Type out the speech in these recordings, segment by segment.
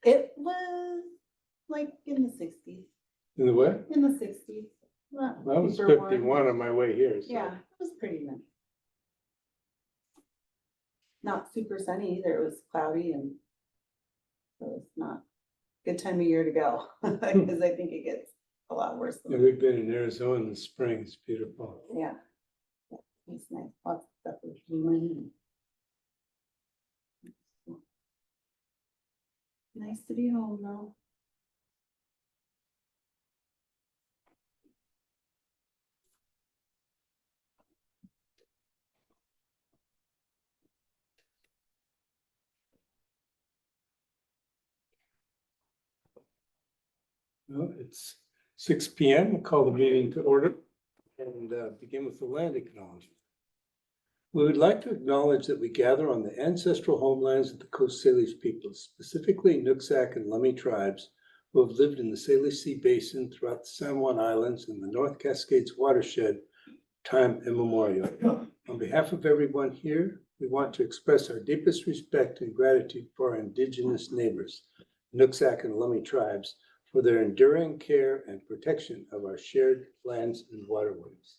It was like in the 60s. In the what? In the 60s. Not I was super warm. 51 on my way here. So. Yeah, it was pretty nice. Not super sunny either. It was cloudy and so it's not a good time of year to go because I think it gets a lot worse. Yeah, we've been in Arizona in the spring. It's beautiful. Yeah. It's nice. Lots of stuff is blooming. Nice to be home though. Well, it's 6 p.m. We'll call the meeting to order and begin with the land acknowledgement. We would like to acknowledge that we gather on the ancestral homelands of the Coast Salish peoples, specifically Nooksack and Lummi tribes, who have lived in the Salish Sea Basin throughout the San Juan Islands and the North Cascades watershed time immemorial. On behalf of everyone here, we want to express our deepest respect and gratitude for our indigenous neighbors, Nooksack and Lummi tribes, for their enduring care and protection of our shared lands and waterways.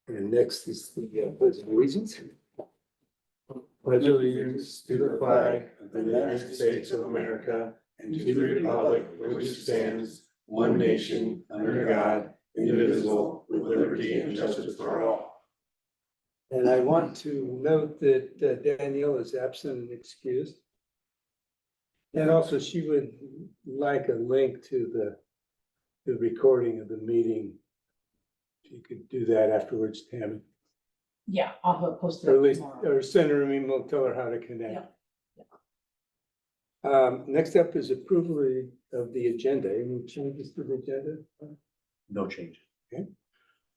And next is the Pledge of Allegiance. Pledge allegiance to the flag of the United States of America and to the republic for which stands one nation under God, indivisible, with liberty and justice for all. And I want to note that Danielle is absent and excused. And also she would like a link to the recording of the meeting. If you could do that afterwards, Tammy. Yeah, I'll post it Or at least, tomorrow. or send her an email, tell her how to connect. Yeah. Next up is approval of the agenda. Any changes to the agenda? No change.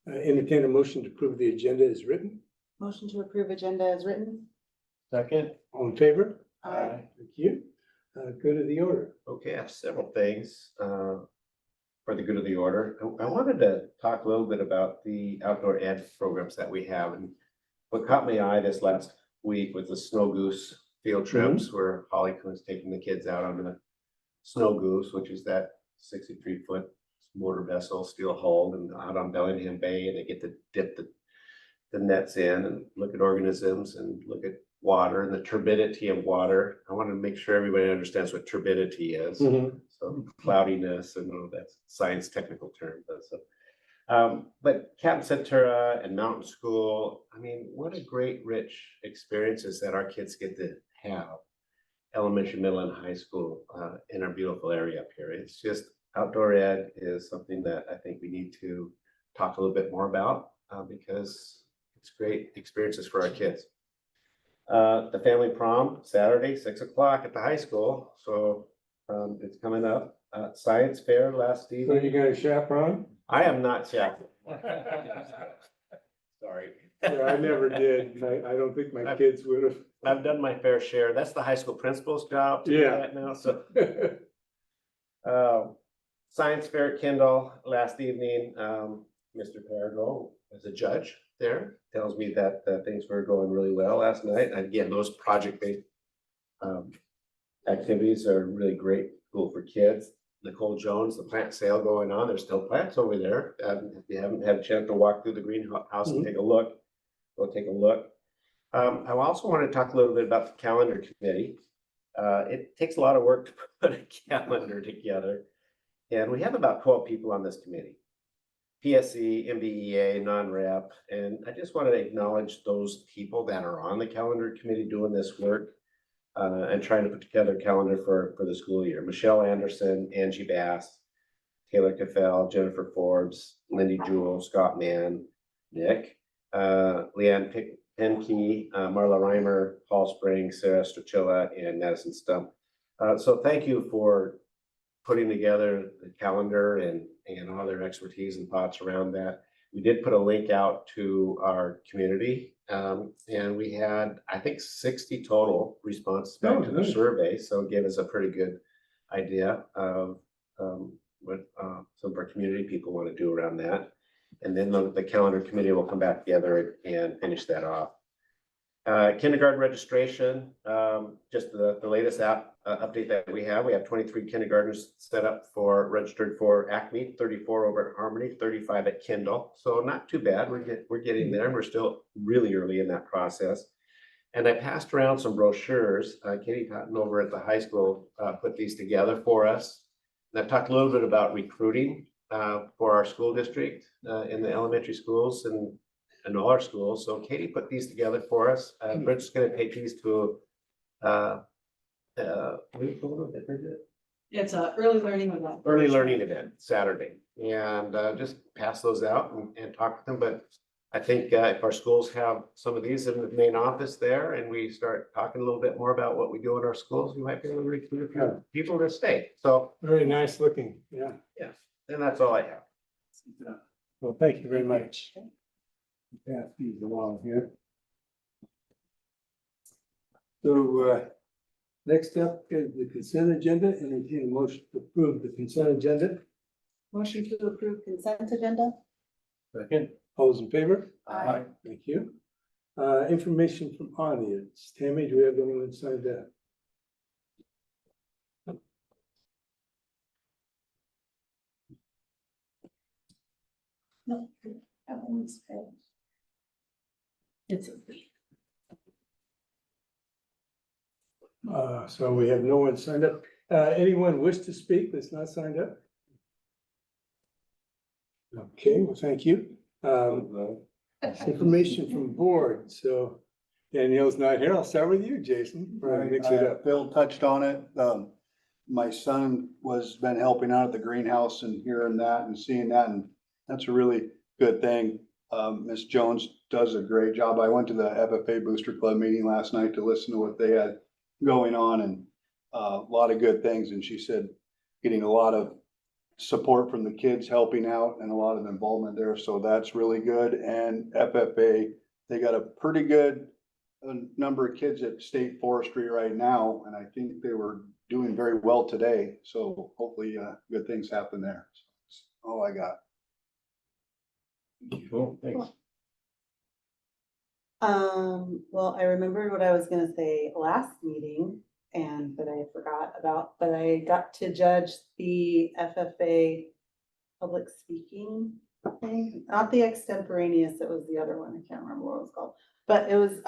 Entertain a motion to approve the agenda as written. Motion to approve agenda as written. Second. All in favor? Aye. Thank you. Go to the order. Okay, I have several things for the good of the order. I wanted to talk a little bit about the outdoor ed programs that we have. And what caught my eye this last week was the Snow Goose field trips where Holly was taking the kids out on the Snow Goose, which is that 63-foot motor vessel, steel hulled, and out on Bellingham Bay, and they get to dip the nets in and look at organisms and look at water and the turbidity of water. I want to make sure everybody understands what turbidity is. So cloudiness and all that science technical term. But Camp Centura and Mountain School, I mean, what a great, rich experiences that our kids get to have, elementary, middle, and high school in our beautiful area up here. It's just outdoor ed is something that I think we need to talk a little bit more about because it's great experiences for our kids. The family prom, Saturday, 6 o'clock at the high school. So it's coming up. Science fair last So evening. you got a chaperone? I am not chaperone. Sorry. Yeah, I never did. I don't think my kids would have. I've done my fair share. That's the high school principal's job to do Yeah. that now. So science fair at Kendall last evening. Mr. Parago as a judge there tells me that things were going really well last night. And again, those project-based activities are really great, cool for kids. Nicole Jones, the plant sale going on. There's still plants over there. If you haven't had a chance to walk through the greenhouse and take a look, go take a look. I also want to talk a little bit about the calendar committee. It takes a lot of work to put a calendar together. And we have about 12 people on this committee. PSC, MBEA, non-rep, and I just want to acknowledge those people that are on the calendar committee doing this work and trying to put together a calendar for the school year. Michelle Anderson, Angie Bass, Taylor Caffell, Jennifer Forbes, Lindy Jewell, Scott Mann, Nick, Leanne Penke, Marla Reimer, Paul Spring, Sarah Strachilla, and Madison Stump. So thank you for putting together the calendar and all their expertise and thoughts around that. We did put a link out to our community and we had, I think, 60 total responses back to the survey. So it gave us a pretty good idea of what some of our community people want to do around that. And then the calendar committee will come back together and finish that off. Kindergarten registration, just the latest update that we have. We have 23 kindergartners set up registered for Acme, 34 over at Harmony, 35 at Kindle. So not too bad. We're getting there, and we're still really early in that process. And I passed around some brochures. Katie Cotton over at the high school put these together for us. And I've talked a little bit about recruiting for our school district in the elementary schools and all our schools. So Katie put these together for us. We're just going to take these to It's a early learning event. early learning event Saturday, and just pass those out and talk to them. But I think if our schools have some of these in the main office there, and we start talking a little bit more about what we do in our schools, we might be able to recruit a few people to stay. So, Very nice looking, yeah. and that's all I have. Well, thank you very much. Pass these along here. So, next up is the consent agenda, and entertain a motion to approve the consent agenda. Motion to approve consent agenda? Second. All those in favor? Aye. Thank you. Information from audience. Tammy, do we have anyone signed up? No. That one's good. It's So we have no one signed up. Anyone wish to speak that's not signed up? Okay, well, thank you. Information from board, so Danielle's not here. I'll start with you, Jason. Right, Mix it up. Bill touched on it. My son been helping out at the greenhouse and hearing that and seeing that, and that's a really good thing. Miss Jones does a great job. I went to the FFA Booster Club meeting last night to listen to what they had going on, and a lot of good things. And she said getting a lot of support from the kids helping out and a lot of involvement there. So that's really good. And FFA, they got a pretty good number of kids at state forestry right now. And I think they were doing very well today. So hopefully good things happen there. So that's all I got. Cool, thanks. Well, I remembered what I was gonna say last meeting but I forgot about, but I got to judge the FFA public speaking thing, not the extemporaneous, it was the other one. I can't remember what it was called, but it was,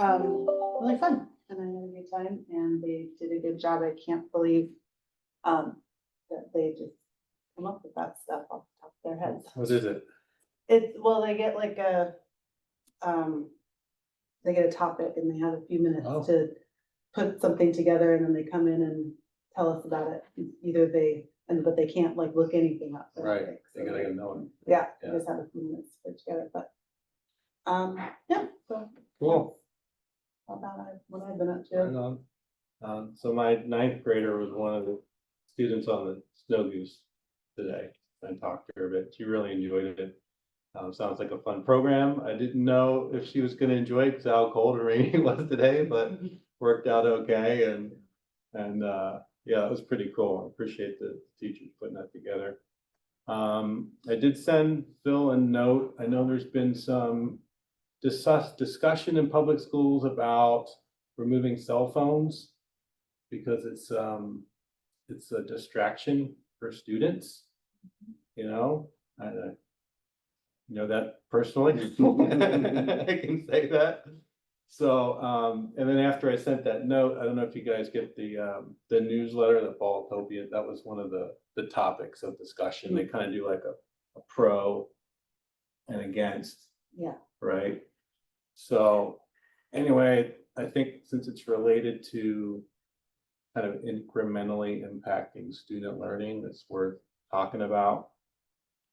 really fun and I had a good time and they did a good job. I can't believe, that they just come up with that stuff off the top of their heads. What is it? Well, they get like they get a topic and they have a few minutes to put something together and then they come in and tell us about it. But they can't like look anything up. Right, they gotta know it. Yeah, Yeah. they just have a few minutes to put it together, but, yeah, so. Cool. How about what I've been up Right to. on. So my ninth grader was one of the students on the snow goose today. I talked to her a bit. She really enjoyed it. Sounds like a fun program. I didn't know if she was gonna enjoy it because how cold and rainy it was today, but worked out okay. And yeah, it was pretty cool. I appreciate the teachers putting that together. I did send Phil a note. I know there's been some discussion in public schools about removing cell phones because it's a distraction for students, you know. I know that personally. I can say that. So, and then after I sent that note, I don't know if you guys get the newsletter, the Balltopia. That was one of the topics of discussion. They kind of do like a pro and against. Yeah. Right. So anyway, I think since it's related to kind of incrementally impacting student learning, it's worth talking about.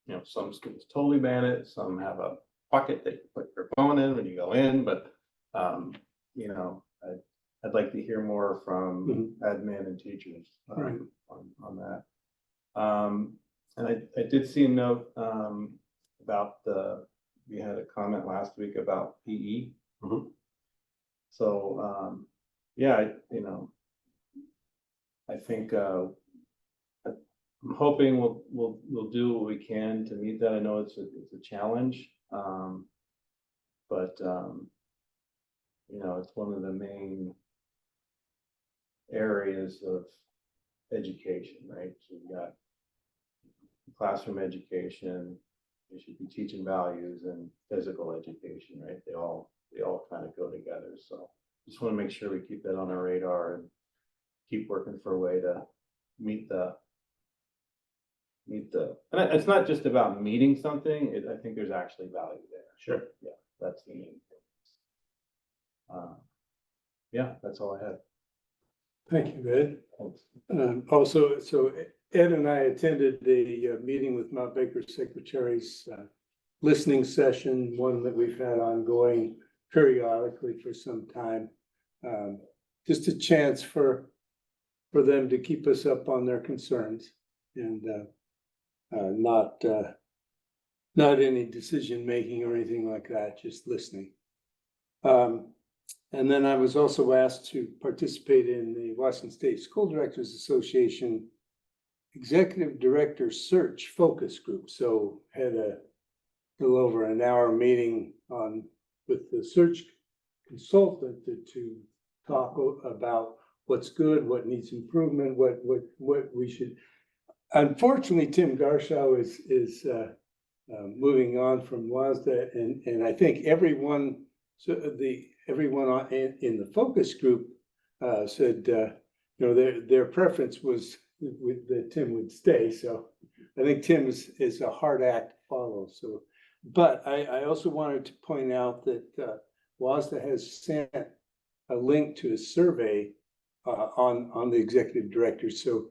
You know, some schools totally ban it. Some have a bucket that you put your phone in when you go in, but you know, I'd like to hear more from admin and teachers Right. on that. And I did see a note about we had a comment last week about PE. So yeah, you know, I think I'm hoping we'll do what we can to meet that. I know it's a challenge, but you know, it's one of the main areas of education, right? So you've got classroom education, you should be teaching values, and physical education, right? They all kind of go together. So just want to make sure we keep that on our radar and keep working for a way to meet the, and it's not just about meeting something, I think there's actually value there. Sure. Yeah, that's the main thing. Yeah, that's all I had. Thank you, Ed. Thanks. Also, so Ed and I attended the meeting with Mount Baker secretaries, listening session, one that we've had ongoing periodically for some time. Just a chance for them to keep us up on their concerns and not any decision making or anything like that, just listening. And then I was also asked to participate in the Washington State School Directors Association Executive Director Search Focus Group. So had a little over an hour meeting with the search consultant to talk about what's good, what needs improvement, what we should. Unfortunately, Tim Garshaw is moving on from WASDA, and I think everyone in the focus group said, their preference was that Tim would stay. So I think Tim is a hard act to follow. So, but I also wanted to point out that WASDA has sent a link to a survey on the executive director. So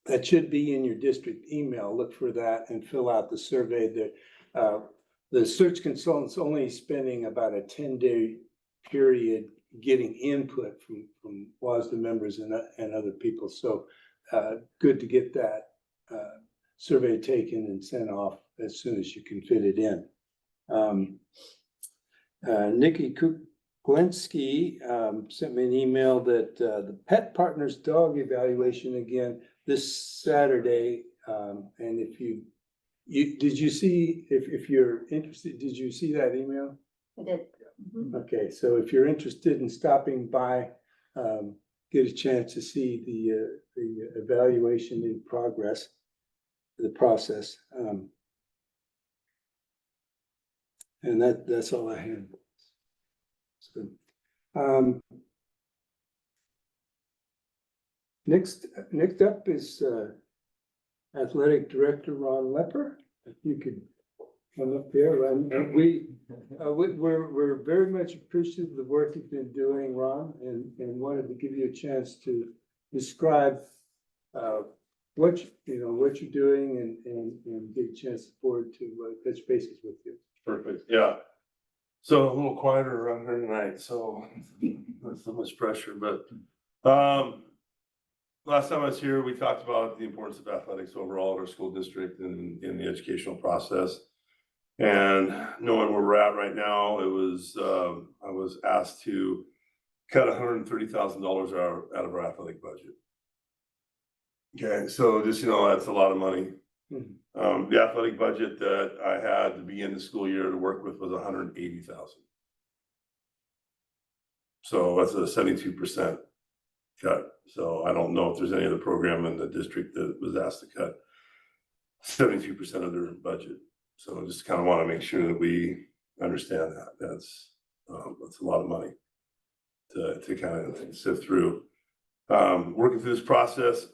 that should be in your district email. Look for that and fill out the survey. The search consultant's only spending about a 10-day period getting input from WASDA members and other people. So good to get that survey taken and sent off as soon as you can fit it in. Nikki Kuklinski sent me an email that the Pet Partners dog evaluation again this Saturday. And did you see, if you're interested, did you see that email? I did. Okay, so if you're interested in stopping by, get a chance to see the evaluation in progress, the process. And that's all I had. So, next up is Athletic Director Ron Lepper. If you could come up here, and we're very much appreciative of the work you've been doing, Ron, and wanted to give you a chance to describe what you're doing and give a chance to the board to touch bases with you. Perfect, yeah. So a little quieter around here tonight, so not so much pressure, but last time I was here, we talked about the importance of athletics overall in our school district and in the educational process. And knowing where we're at right now, I was asked to cut $130,000 out of our athletic budget. Okay, so just, that's a lot of money. Mm-hmm. The athletic budget that I had to begin the school year to work with was $180,000. So that's a 72% cut. So I don't know if there's any other program in the district that was asked to cut 72% of their budget. So I just kind of want to make sure that we understand that that's a lot of money to kind of sift through. Working through this process,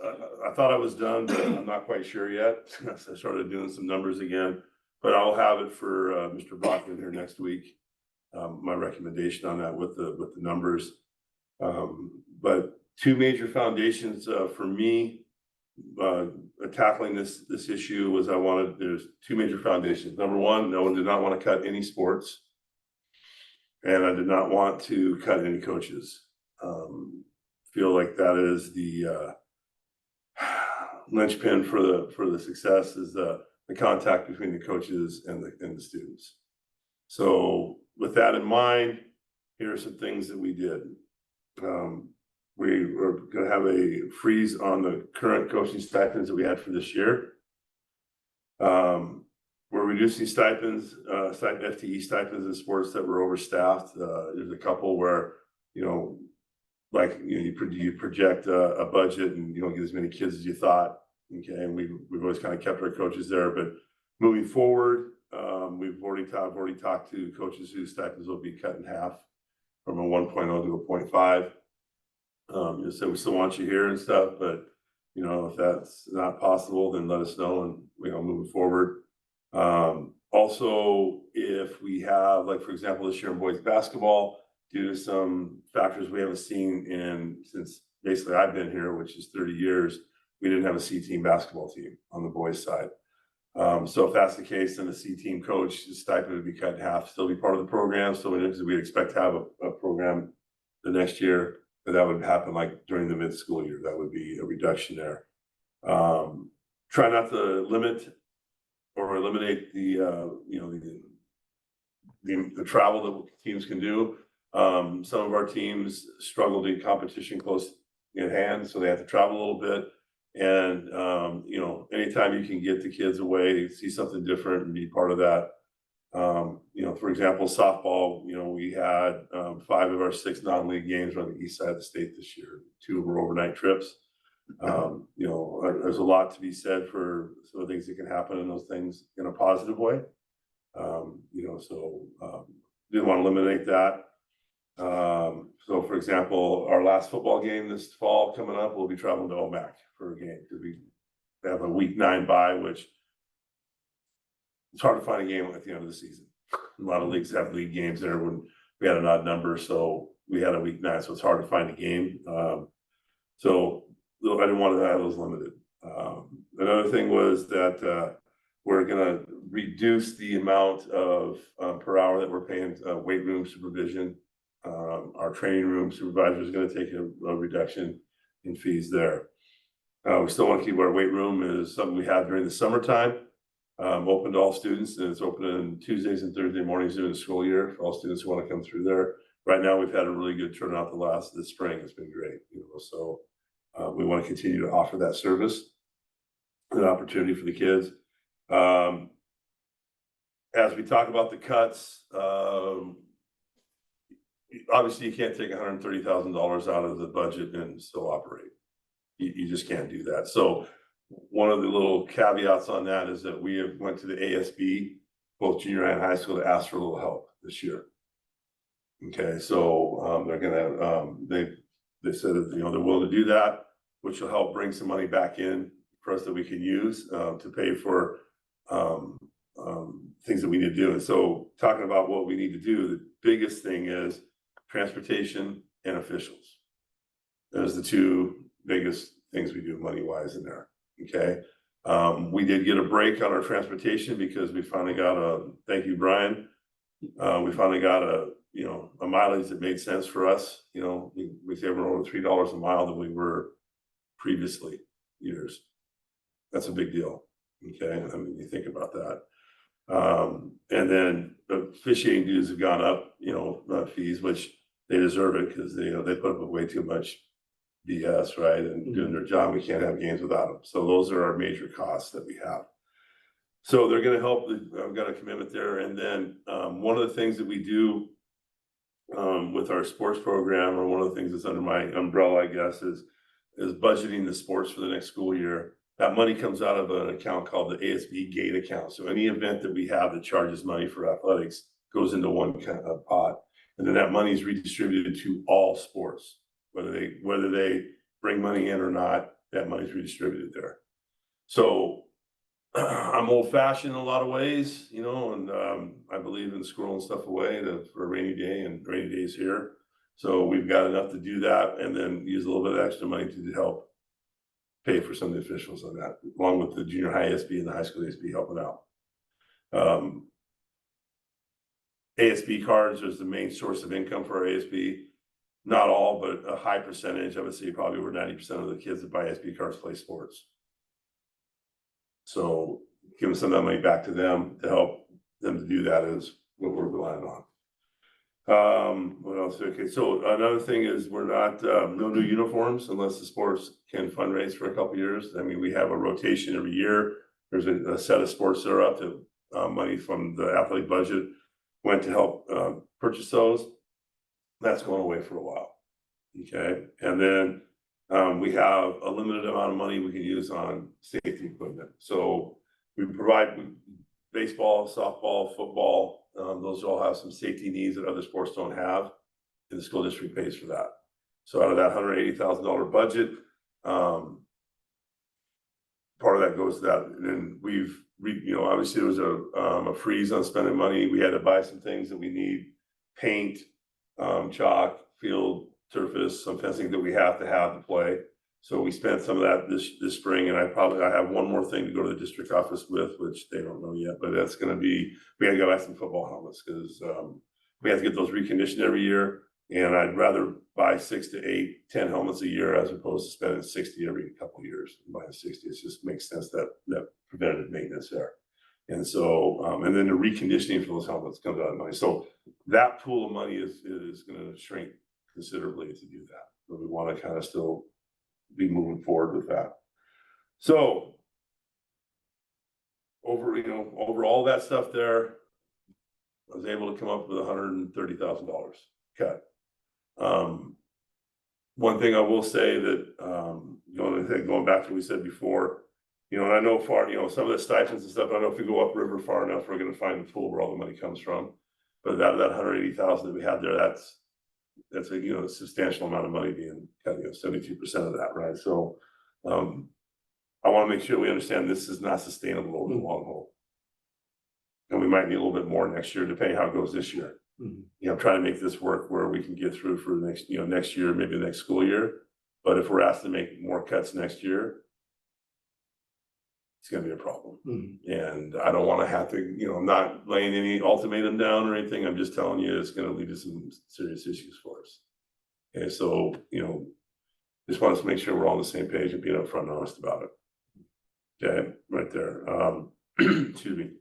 I thought I was done, but I'm not quite sure yet. So I started doing some numbers again, but I'll have it for Mr. Brockman here next week. My recommendation on that with the numbers. But two major foundations for me tackling this issue was there's two major foundations. Number one, no one did not want to cut any sports, and I did not want to cut any coaches. Feel like that is the linchpin for the success is the contact between the coaches and the students. So with that in mind, here are some things that we did. We were going to have a freeze on the current coaching stipends that we had for this year. We're we're reducing stipends, FTE stipends in sports that were overstaffed. There's a couple where, like, you project a budget and you don't get as many kids as you thought. Okay, and we've always kind of kept our coaches there, but moving forward, I've already talked to coaches whose stipends will be cut in half from a 1.0 to a 0.5. So we still want you here and stuff, but if that's not possible, then let us know and moving forward. Also, if we have, like, for example, this year in boys basketball, due to some factors we haven't seen since basically I've been here, which is 30 years, we didn't have a C team basketball team on the boys side. So if that's the case, then the C team coach, the stipend would be cut in half, still be part of the program. So we expect to have a program the next year, but that would happen like during the mid-school year. That would be a reduction there. Try not to limit or eliminate the travel that teams can do. Some of our teams struggled in competition close in hand, so they have to travel a little bit. And anytime you can get the kids away, see something different and be part of that. For example, softball, we had 5 of our 6 non-league games were on the east side of the state this year. 2 were overnight trips. There's a lot to be said for some of the things that can happen in those things in a positive way. Didn't want to eliminate that. So for example, our last football game this fall coming up, we'll be traveling to OMAC for a game because we have a week 9 bye, which it's hard to find a game at the end of the season. A lot of leagues have league games there when we had an odd number, so we had a week 9, so it's hard to find a game. So I didn't want to have those limited. Another thing was that we're going to reduce the amount of per hour that we're paying weight room supervision. Our training room supervisor is going to take a reduction in fees there. We still want to keep our weight room is something we have during the summertime, open to all students, and it's open on Tuesdays and Thursday mornings during the school year for all students who want to come through there. Right now, we've had a really good turnout this spring. It's been great, so we want to continue to offer that service, an opportunity for the kids. As we talk about the cuts, obviously you can't take $130,000 out of the budget and still operate. You just can't do that. So one of the little caveats on that is that we have went to the ASB, both junior high and high school, to ask for a little help this year. Okay, so they're gonna they said that they're willing to do that, which will help bring some money back in for us that we can use to pay for things that we need to do. And so talking about what we need to do, the biggest thing is transportation and officials. Those are the 2 biggest things we do money wise in there. Okay. We did get a break on our transportation because we finally got thank you, Brian. We finally got a mileage that made sense for us. We saved over $3 a mile than we were previously years. That's a big deal. Okay. I mean, you think about that. And then the officiating dues have gone up, fees, which they deserve it because they put up with way too much BS, right? And doing their job, we can't have games without them. So those are our major costs that we have. So they're going to help. I've got a commitment there. And then one of the things that we do with our sports program, or one of the things that's under my umbrella, I guess, is budgeting the sports for the next school year. That money comes out of an account called the ASB Gate account. So any event that we have that charges money for athletics goes into one pot. And then that money is redistributed to all sports, whether they bring money in or not, that money is redistributed there. So I'm old fashioned in a lot of ways, and I believe in squirreling stuff away for a rainy day, and rainy days here. So we've got enough to do that, and then use a little bit of extra money to help pay for some of the officials on that, along with the junior high ASB and the high school ASB helping out. ASB cards is the main source of income for our ASB. Not all, but a high percentage. I would say probably over 90% of the kids that buy ASB cards play sports. So giving some of that money back to them to help them to do that is what we're relying on. What else? Okay, so another thing is we're not no new uniforms unless the sports can fundraise for a couple years. I mean, we have a rotation every year. There's a set of sports that are up to money from the athletic budget went to help purchase those. That's going away for a while. Okay, and then we have a limited amount of money we can use on safety equipment. So we provide baseball, softball, football. Those all have some safety needs that other sports don't have, and the school district pays for that. So out of that $180,000 budget, part of that goes to that. And then we've, obviously there was a freeze on spending money. We had to buy some things that we need, paint, chalk, field surface, some fencing that we have to play. So we spent some of that this spring, and I have one more thing to go to the district office with, which they don't know yet, but that's gonna be, we gotta go buy some football helmets, because we have to get those reconditioned every year. And I'd rather buy 6 to 8, 10 helmets a year as opposed to spending 60 every couple of years. Buying 60, it just makes sense, that preventative maintenance there. And so, and then the reconditioning for those helmets comes out of money. So that pool of money is gonna shrink considerably to do that. But we wanna kind of still be moving forward with that. So over all that stuff there, I was able to come up with $130,000 cut. One thing I will say that, going back to what we said before, and I know some of the stipends and stuff, I don't know if we go upriver far enough, we're gonna find the pool where all the money comes from. But out of that 180,000 that we had there, that's a substantial amount of money being cut, 72% of that, right? So, I wanna make sure we understand this is not sustainable over the long haul. And we might need a little bit more next year, depending how it goes this year. Trying to make this work where we can get through for the next year, maybe the next school year. But if we're asked to make more cuts next year, it's gonna be a problem. And I don't wanna have to, I'm not laying any ultimatum down or anything. I'm just telling you, it's gonna lead to some serious issues for us. Okay, so, just want us to make sure we're all on the same page and being upfront and honest about it. Okay, right there. Excuse me.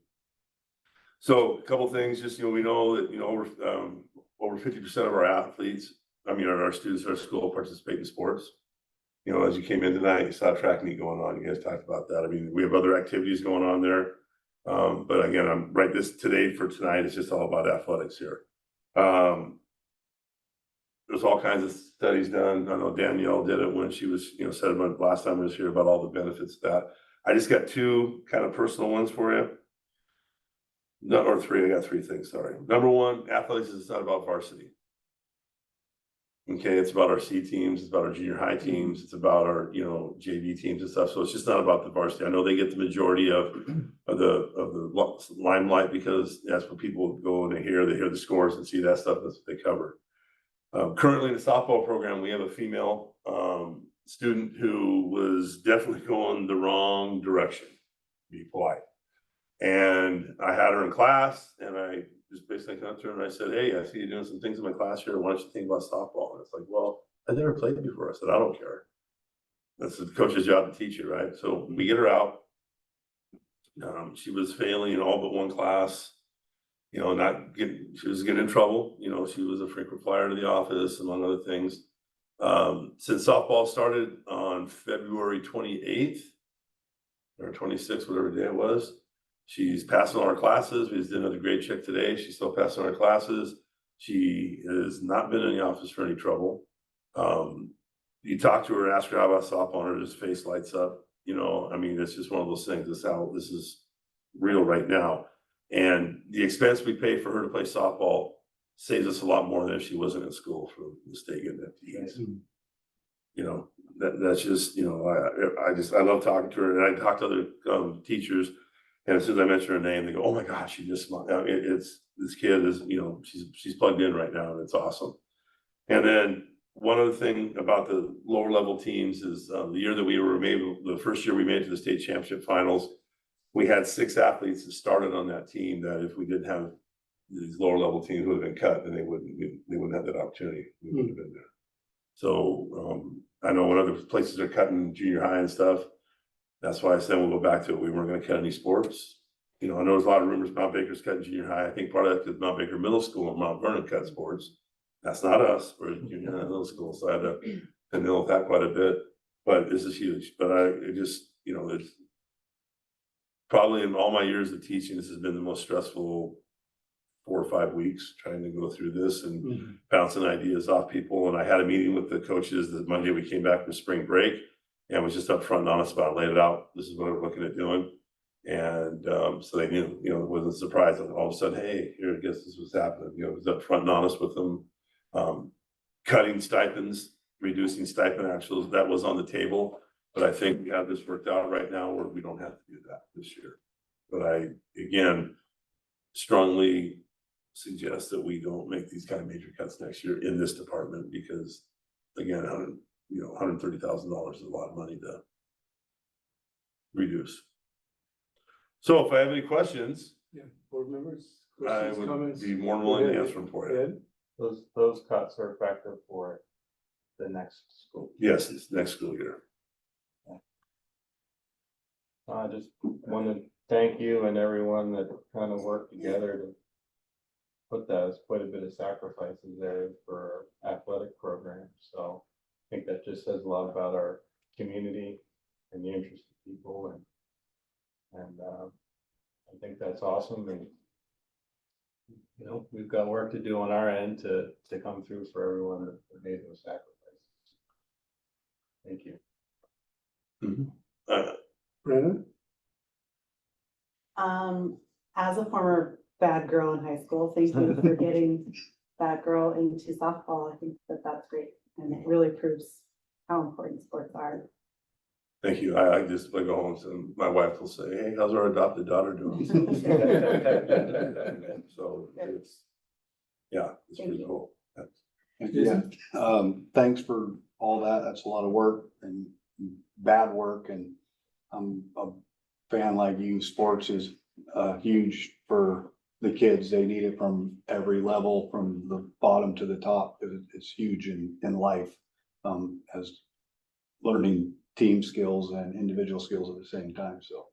So a couple things, just, we know that, over 50% of our athletes, our students at our school participate in sports. As you came in tonight, you saw track and meet going on. You guys talked about that. We have other activities going on there. But again, I'm right for tonight, it's just all about athletics here. There's all kinds of studies done. I know Danielle did it when she was, said about last time I was here about all the benefits of that. I just got 2 kind of personal ones for you. No, or 3, I got 3 things, sorry. Number 1, athletics is not about varsity. Okay, it's about our C teams, it's about our junior high teams, it's about our, JV teams and stuff. So it's just not about the varsity. I know they get the majority of the limelight because that's what people go and they hear the scores and see that stuff. That's what they cover. Currently in the softball program, we have a female student who was definitely going the wrong direction, to be polite. And I had her in class and I just basically come up to her and I said, hey, I see you doing some things in my class here. Why don't you think about softball? And it's like, well, I never played before. I said, I don't care. That's the coach's job to teach you, right? So we get her out. She was failing in all but one class, she was getting in trouble. She was a frequent flyer to the office, among other things. Since softball started on February 28th or 26th, whatever day it was, she's passing all our classes. We just did another grade check today. She's still passing all our classes. She has not been in the office for any trouble. You talk to her, ask her about softball, and her just face lights up. It's just one of those things. This is real right now. And the expense we pay for her to play softball saves us a lot more than if she wasn't in school for the state getting FTEs. That's just, I love talking to her, and I talk to other teachers. And as soon as I mention her name, they go, "Oh my gosh, she just it's this kid is she's plugged in right now, and it's awesome." And then one other thing about the lower level teams is the year that the first year we made it to the state championship finals, we had 6 athletes that started on that team. That if we didn't have these lower level teams, would have been cut, and they wouldn't have that opportunity. We wouldn't have been there. So I know when other places are cutting junior high and stuff. That's why I said we'll go back to it. We weren't going to cut any sports. I know there's a lot of rumors Mount Baker's cutting junior high. I think part of that is Mount Baker Middle School and Mount Vernon cut sports. That's not us. We're junior high middle school, so I had to deal with that quite a bit. But this is huge. But it's probably in all my years of teaching, this has been the most stressful 4 or 5 weeks trying to go through this and bouncing ideas off people. And I had a meeting with the coaches the Monday we came back from spring break and was just upfront and honest about it, laid it out. This is what I'm looking at doing. And so they knew, you know, it wasn't a surprise. All of a sudden, hey, here, I guess this was happening. You know, it was upfront and honest with them. Cutting stipends, reducing stipend actuals, that was on the table. But I think we have this worked out right now where we don't have to do that this year. But I, again, strongly suggest that we don't make these kind of major cuts next year in this department because, again, $130,000 is a lot of money to reduce. So if I have any questions, Yeah, board members, I questions, would comments? be more than willing to Go ahead, answer them for you. Ed? Those cuts are effective for the next school. Yes, it's next school year. I just want to thank you and everyone that kind of worked together to put that. It's quite a bit of sacrifices there for our athletic program. So I think that just says a lot about our community and the interest of people, and I think that's awesome. And you know, we've got work to do on our end to come through for everyone that made those sacrifices. Thank you. Brennan? As a former bad girl in high school, thank you for getting that girl into softball. I think that that's great. And it really proves how important sports are. Thank you. I just go home and my wife will say, hey, how's our adopted daughter doing? So it's, yeah, it's Thank pretty you. cool. Yeah, thanks for all that. That's a lot of work and bad work, and I'm a fan like you. Sports is huge for the kids. They need it from every level, from the bottom to the top. It's huge in life, as learning team skills and individual skills at the same time. So,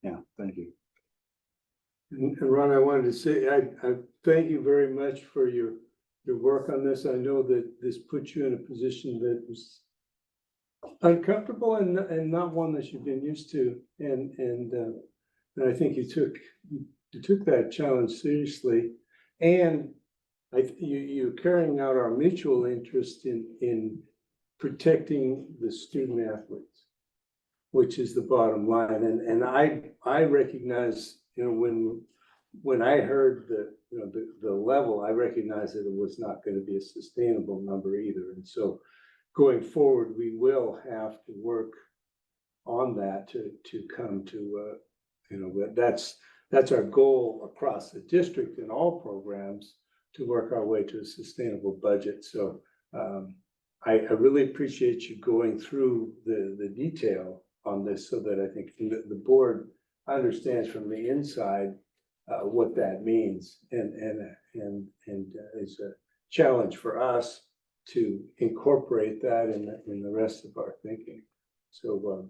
yeah, thank you. And Ron, I wanted to say, I thank you very much for your work on this. I know that this puts you in a position that was uncomfortable and not one that you've been used to. And I think you took that challenge seriously. And you're carrying out our mutual interest in protecting the student athletes, which is the bottom line. And I recognize, you know, when I heard the level, I recognized that it was not going to be a sustainable number either. And so going forward, we will have to work on that to come to, you know, that's our goal across the district in all programs, to work our way to a sustainable budget. So I really appreciate you going through the detail on this so that I think the board understands from the inside what that means, and it's a challenge for us to incorporate that in the rest of our thinking. So,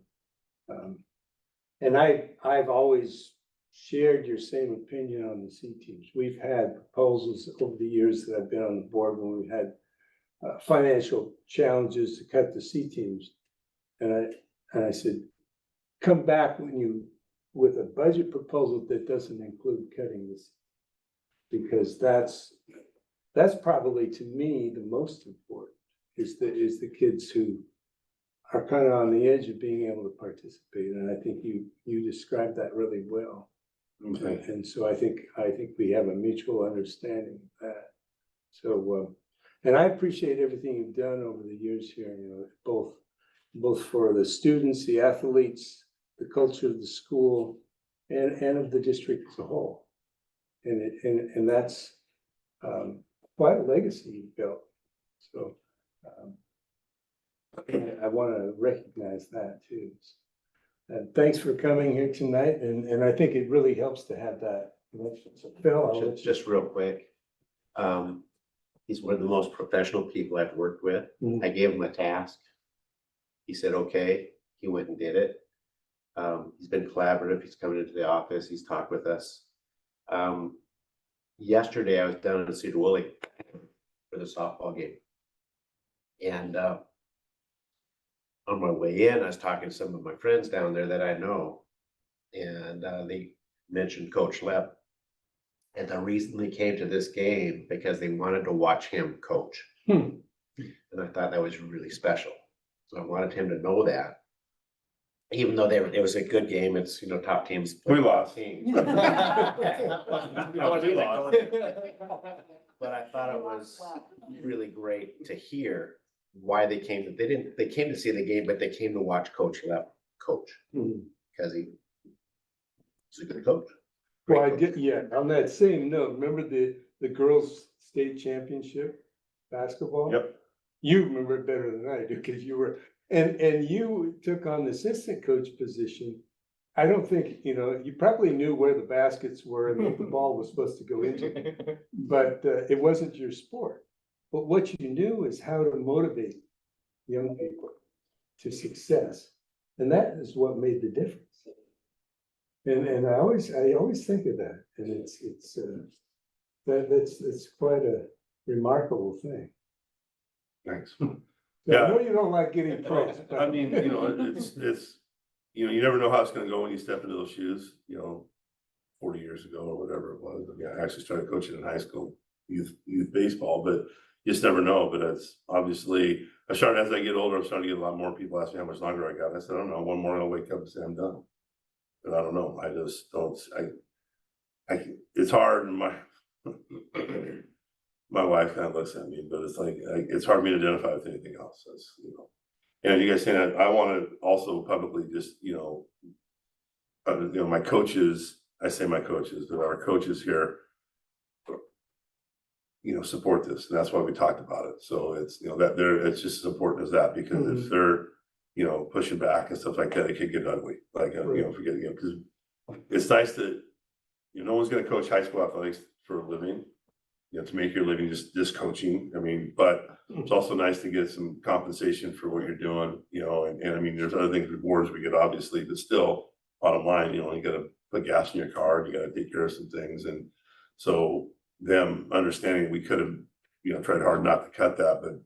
and I've always shared your same opinion on the C teams. We've had proposals over the years that I've been on the board when we've had financial challenges to cut the C teams, and I said, come back with a budget proposal that doesn't include cutting this, because that's probably, to me, the most important is the kids who are kind of on the edge of being able to participate. And I think you described that really well. Okay. And so I think we have a mutual understanding of that. So, and I appreciate everything you've done over the years here, you know, both for the students, the athletes, the culture of the school, and of the district as a whole. And that's quite a legacy you've built. So I want to recognize that too. And thanks for coming here tonight. And I think it really helps to have that connection. So Phil, I'll let you. Just real quick. He's one of the most professional people I've worked with. Mhm. I gave him a task. He said, okay, he went and did it. He's been collaborative. He's coming into the office. He's talked with us. Yesterday I was down in Cedar Woolley for the softball game. And on my way in, I was talking to some of my friends down there that I know. and they mentioned Coach Lepp. And the reason they came to this game because they wanted to watch him coach. Hmm. And I thought that was really special. So I wanted him to know that. Even though it was a good game, it's, top teams. We lost. Teams. We But I thought it was really great to hear why they came. They came to see the game, but they came to watch Coach Lepp coach because he's a good coach. Well, on that same note, remember the girls' state championship basketball? Yep. You remember it better than I do, because you were, and you took on the assistant coach position. I don't think, you probably knew where the baskets were and what the ball was supposed to go into, but it wasn't your sport. But what you knew is how to motivate young people to success. And that is what made the difference. And I always think of that, and it's quite a remarkable thing. Thanks. I Yeah. know you don't like getting praised, but I mean, it's, you never know how it's gonna go when you step into those shoes, 40 years ago or whatever it was. Yeah, I actually started coaching in high school, youth baseball, but you just never know. But it's obviously, as I get older, I'm starting to get a lot more people ask me how much longer I got. I said, I don't know, one morning I'll wake up and say I'm done. But I don't know, I just don't, it's hard, and my wife kind of looks at me, but it's like, it's hard for me to identify with anything else, that's, And you guys saying that, I want to also publicly just, my coaches, I say my coaches, that our coaches here, support this, and that's why we talked about it. So it's, that it's just as important as that, because if they're, pushing back and stuff like that, it could get ugly. Like, because it's nice that, no one's going to coach high school athletics for a living, to make your living just coaching. I mean, but it's also nice to get some compensation for what you're doing, and I mean, there's other things, rewards we get, obviously, but still, bottom line, you got to put gas in your car, you got to take care of some things. And so them understanding we could have, tried hard not to cut that, but,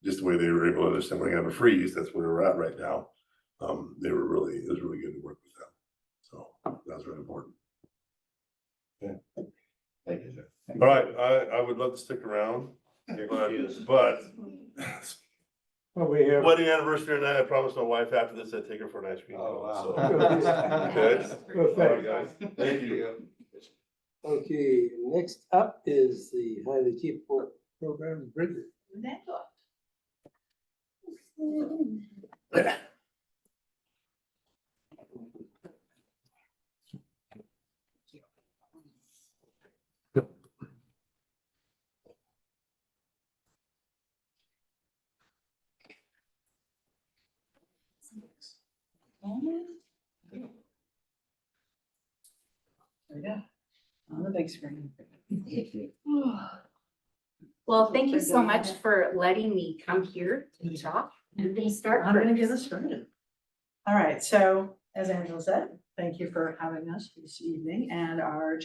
just the way they were able to understand we're gonna have a freeze, that's where we're at right now. It was really good to work with them. So that was really important. Thank you, sir. All right, I would love to stick around, but we have. wedding anniversary night, I promised my wife after this I'd take her for an ice cream. Oh, wow. So, okay. Well, All right, guys. Thank you. Okay, next up is the highly capable program, Bridget. Yeah, on the big screen. Well, thank you so much for letting me come here to talk and start. I'm gonna get us started. All right, so as Angela said, thank you for having us this evening, and our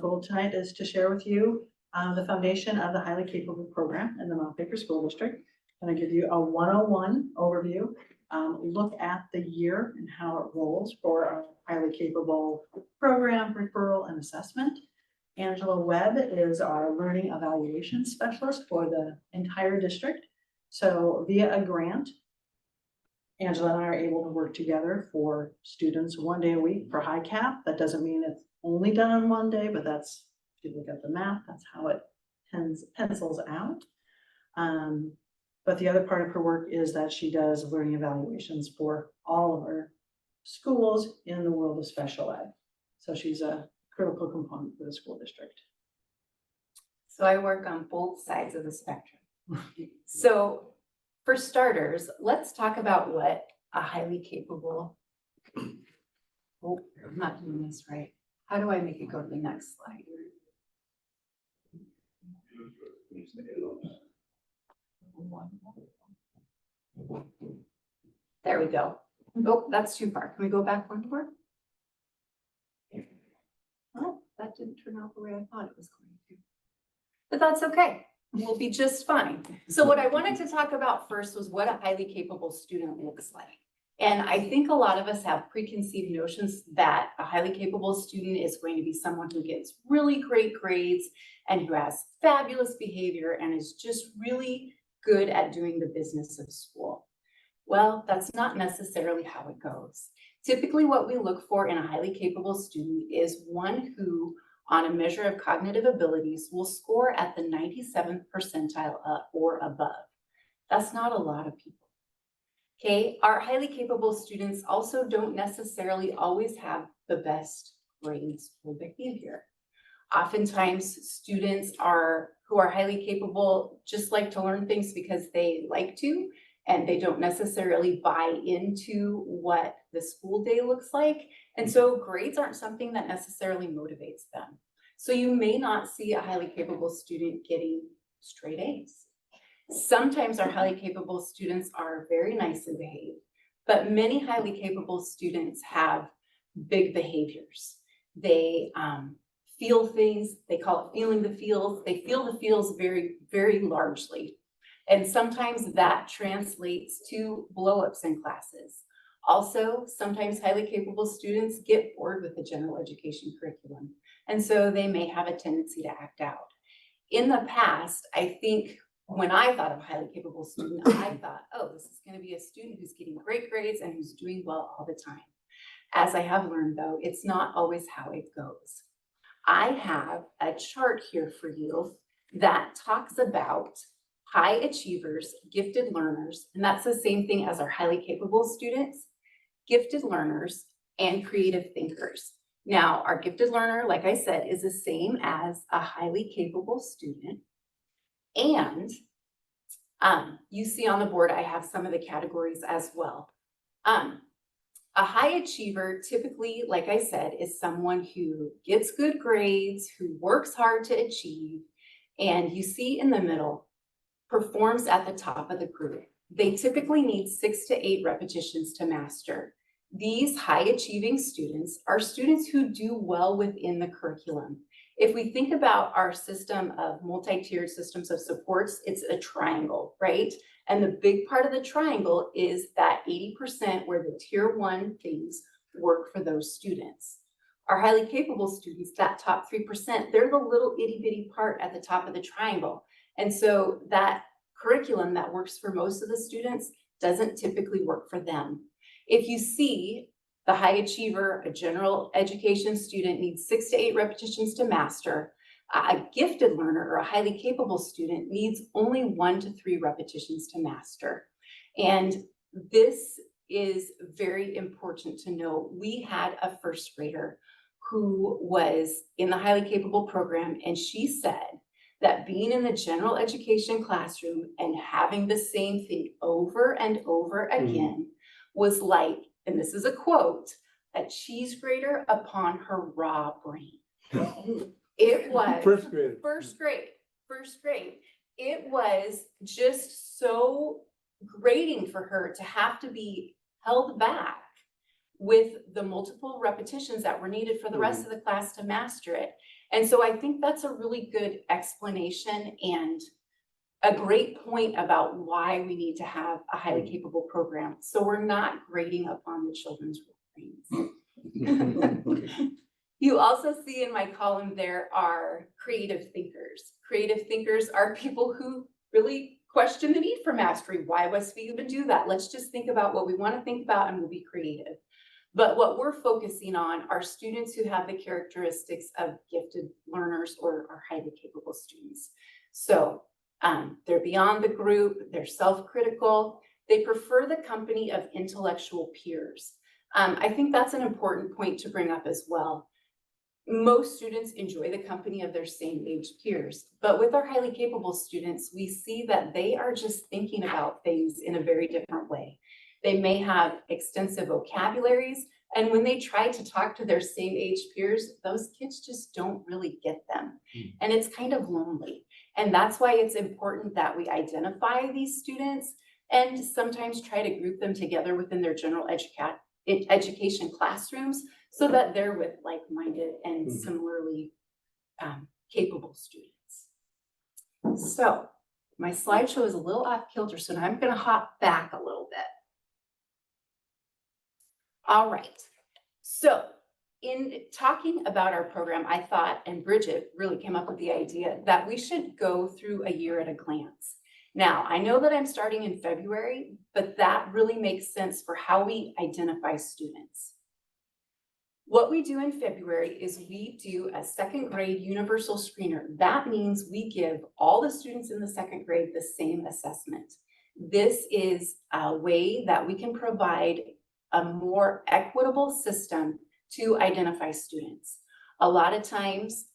goal tonight is to share with you the foundation of the highly capable program in the Mount Baker School District. I'm gonna give you a 101 overview, look at the year and how it rolls for our highly capable program, referral, and assessment. Angela Webb is our learning evaluation specialist for the entire district. So via a grant, Angela and I are able to work together for students 1 day a week for high cap. That doesn't mean it's only done on 1 day, but that's, if you look at the math, that's how it pencils out. But the other part of her work is that she does learning evaluations for all of our schools in the world of special ed. So she's a critical component for the school district. So I work on both sides of the spectrum. So for starters, let's talk about what a highly capable, oh, I'm not doing this right. How do I make it go to the next slide? There we go. Oh, that's too far. Can we go back one more? Oh, that didn't turn out the way I thought it was going to. But that's okay. We'll be just fine. So what I wanted to talk about first was what a highly capable student looks like. And I think a lot of us have preconceived notions that a highly capable student is going to be someone who gets really great grades and who has fabulous behavior and is just really good at doing the business of school. Well, that's not necessarily how it goes. Typically, what we look for in a highly capable student is one who, on a measure of cognitive abilities, will score at the 97th percentile or above. That's not a lot of people. Okay, our highly capable students also don't necessarily always have the best grades or behavior. Oftentimes, students who are highly capable just like to learn things because they like to, and they don't necessarily buy into what the school day looks like. And so grades aren't something that necessarily motivates them. So you may not see a highly capable student getting straight A's. Sometimes our highly capable students are very nicely behaved, but many highly capable students have big behaviors. They feel things, they call it feeling the feels. They feel the feels very, very largely. And sometimes that translates to blowups in classes. Also, sometimes highly capable students get bored with the general education curriculum. And so they may have a tendency to act out. In the past, I think when I thought of a highly capable student, I thought, oh, this is going to be a student who's getting great grades and who's doing well all the time. As I have learned, though, it's not always how it goes. I have a chart here for you that talks about high achievers, gifted learners, and that's the same thing as our highly capable students, gifted learners, and creative thinkers. Now, our gifted learner, like I said, is the same as a highly capable student. And you see on the board, I have some of the categories as well. A high achiever, typically, like I said, is someone who gets good grades, who works hard to achieve, and you see in the middle, performs at the top of the group. They typically need 6 to 8 repetitions to master. These high achieving students are students who do well within the curriculum. If we think about our system of multi-tiered systems of supports, it's a triangle, right? And the big part of the triangle is that 80% where the tier 1 things work for those students. Our highly capable students, that top 3%, they're the little itty bitty part at the top of the triangle. And so that curriculum that works for most of the students doesn't typically work for them. If you see the high achiever, a general education student needs 6 to 8 repetitions to master. A gifted learner or a highly capable student needs only 1 to 3 repetitions to master. And this is very important to know. We had a first grader who was in the highly capable program, and she said that being in the general education classroom and having the same thing over and over again was like, and this is a quote, a cheese grater upon her raw brain. It was First grade. First grade. It was just so grating for her to have to be held back with the multiple repetitions that were needed for the rest of the class to master it. And so I think that's a really good explanation and a great point about why we need to have a highly capable program. So we're not grading upon the children's brains. You also see in my column there are creative thinkers. Creative thinkers are people who really question the need for mastery. Why must we even do that? Let's just think about what we want to think about and we'll be creative. But what we're focusing on are students who have the characteristics of gifted learners or are highly capable students. So they're beyond the group, they're self-critical, they prefer the company of intellectual peers. I think that's an important point to bring up as well. Most students enjoy the company of their same age peers, but with our highly capable students, we see that they are just thinking about things in a very different way. They may have extensive vocabularies, and when they try to talk to their same age peers, those kids just don't really get them. And it's kind of lonely. And that's why it's important that we identify these students and sometimes try to group them together within their general education classrooms so that they're with like-minded and similarly capable students. So my slideshow is a little off kilter, so now I'm going to hop back a little bit. All right. So in talking about our program, I thought, and Bridget really came up with the idea that we should go through a year at a glance. Now, I know that I'm starting in February, but that really makes sense for how we identify students. What we do in February is we do a second grade universal screener. That means we give all the students in the second grade the same assessment. This is a way that we can provide a more equitable system to identify students. A lot of times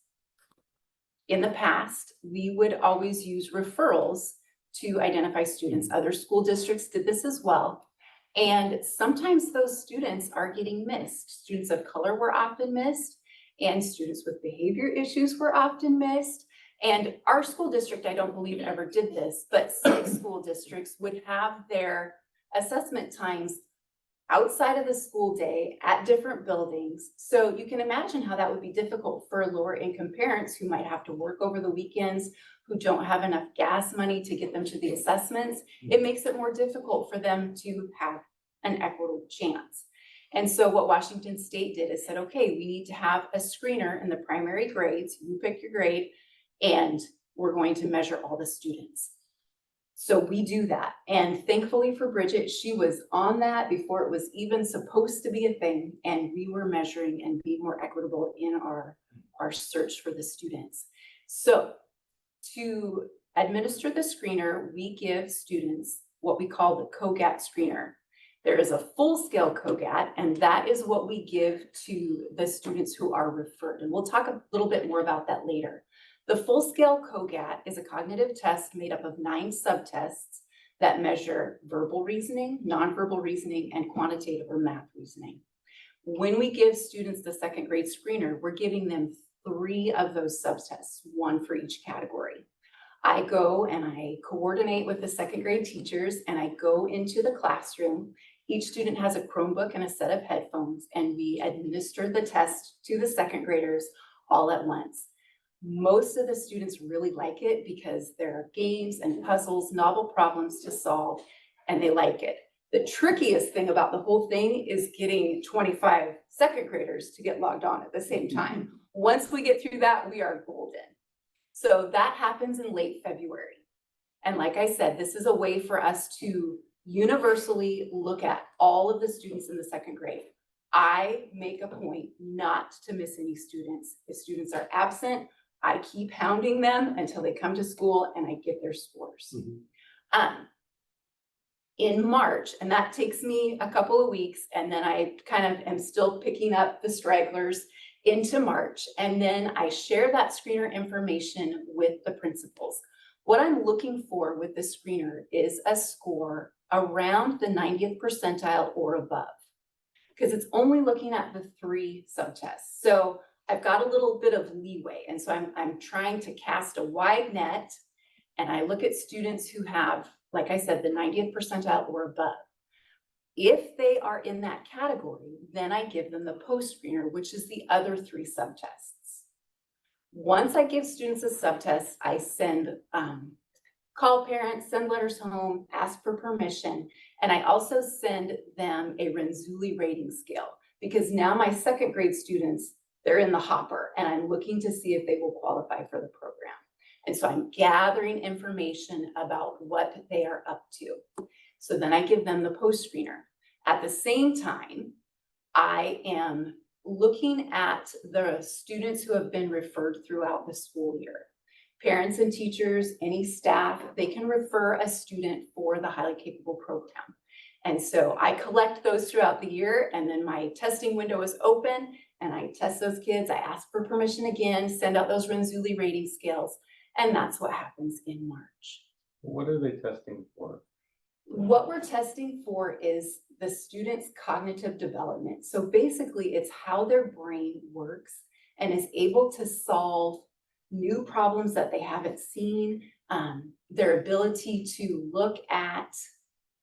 in the past, we would always use referrals to identify students. Other school districts did this as well. And sometimes those students are getting missed. Students of color were often missed, and students with behavior issues were often missed. And our school district, I don't believe ever did this, but some school districts would have their assessment times outside of the school day at different buildings. So you can imagine how that would be difficult for lower income parents who might have to work over the weekends, who don't have enough gas money to get them to the assessments. It makes it more difficult for them to have an equitable chance. And so what Washington State did is said, okay, we need to have a screener in the primary grades. You pick your grade, and we're going to measure all the students. So we do that. And thankfully for Bridget, she was on that before it was even supposed to be a thing. And we were measuring and being more equitable in our search for the students. So to administer the screener, we give students what we call the COGAT screener. There is a full-scale COGAT, and that is what we give to the students who are referred. And we'll talk a little bit more about that later. The full-scale COGAT is a cognitive test made up of 9 subtests that measure verbal reasoning, nonverbal reasoning, and quantitative or math reasoning. When we give students the second grade screener, we're giving them 3 of those subtests, 1 for each category. I go and I coordinate with the second grade teachers, and I go into the classroom. Each student has a Chromebook and a set of headphones, and we administer the test to the second graders all at once. Most of the students really like it because there are games and puzzles, novel problems to solve, and they like it. The trickiest thing about the whole thing is getting 25 second graders to get logged on at the same time. Once we get through that, we are golden. So that happens in late February. And like I said, this is a way for us to universally look at all of the students in the second grade. I make a point not to miss any students. If students are absent, I keep hounding them until they come to school and I get their scores. In March, and that takes me a couple of weeks, and then I kind of am still picking up the stragglers into March, and then I share that screener information with the principals. What I'm looking for with the screener is a score around the 90th percentile or above, because it's only looking at the 3 subtests. So I've got a little bit of leeway, and so I'm trying to cast a wide net, and I look at students who have, like I said, the 90th percentile or above. If they are in that category, then I give them the post-screener, which is the other 3 subtests. Once I give students a subtest, I send, call parents, send letters home, ask for permission, and I also send them a Renzulli rating scale, because now my second grade students, they're in the hopper, and I'm looking to see if they will qualify for the program. And so I'm gathering information about what they are up to. So then I give them the post-screener. At the same time, I am looking at the students who have been referred throughout the school year. Parents and teachers, any staff, they can refer a student for the highly capable program. And so I collect those throughout the year, and then my testing window is open, and I test those kids. I ask for permission again, send out those Renzulli rating scales, and that's what happens in March. What are they testing for? What we're testing for is the student's cognitive development. So basically, it's how their brain works and is able to solve new problems that they haven't seen, their ability to look at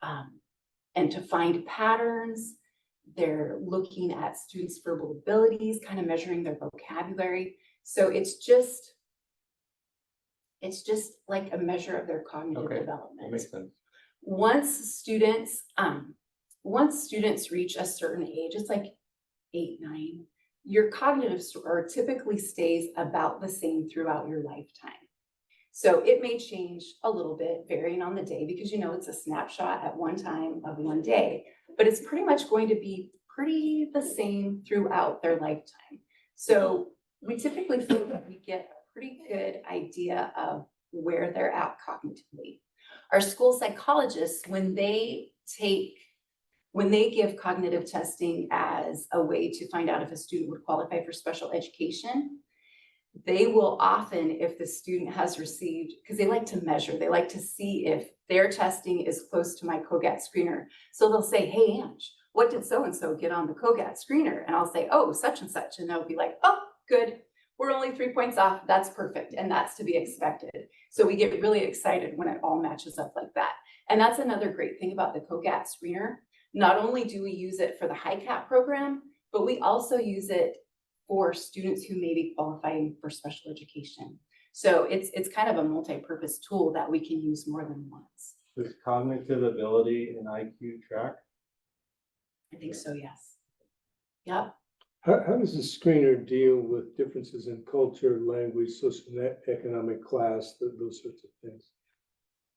and to find patterns. They're looking at students' verbal abilities, kind of measuring their vocabulary. So it's just like a measure of their cognitive Okay, development. that makes sense. Once students once students reach a certain age, it's like 8, 9, your cognitive score typically stays about the same throughout your lifetime. So it may change a little bit varying on the day because it's a snapshot at one time of one day, but it's pretty much going to be pretty the same throughout their lifetime. So we typically feel that we get a pretty good idea of where they're at cognitively. Our school psychologists, when they give cognitive testing as a way to find out if a student would qualify for special education, they will often, if the student has received, because they like to measure, they like to see if their testing is close to my COGAT screener. So they'll say, hey, Ange, what did so-and-so get on the COGAT screener? And I'll say, oh, such and such. And they'll be like, oh, good. We're only 3 points off. That's perfect. And that's to be expected. So we get really excited when it all matches up like that. And that's another great thing about the COGAT screener. Not only do we use it for the HiCap program, but we also use it for students who may be qualifying for special education. So it's kind of a multi-purpose tool that we can use more than once. Does cognitive ability and IQ track? I think so, yes. Yep. How does the screener deal with differences in culture, language, socioeconomic class, those sorts of things?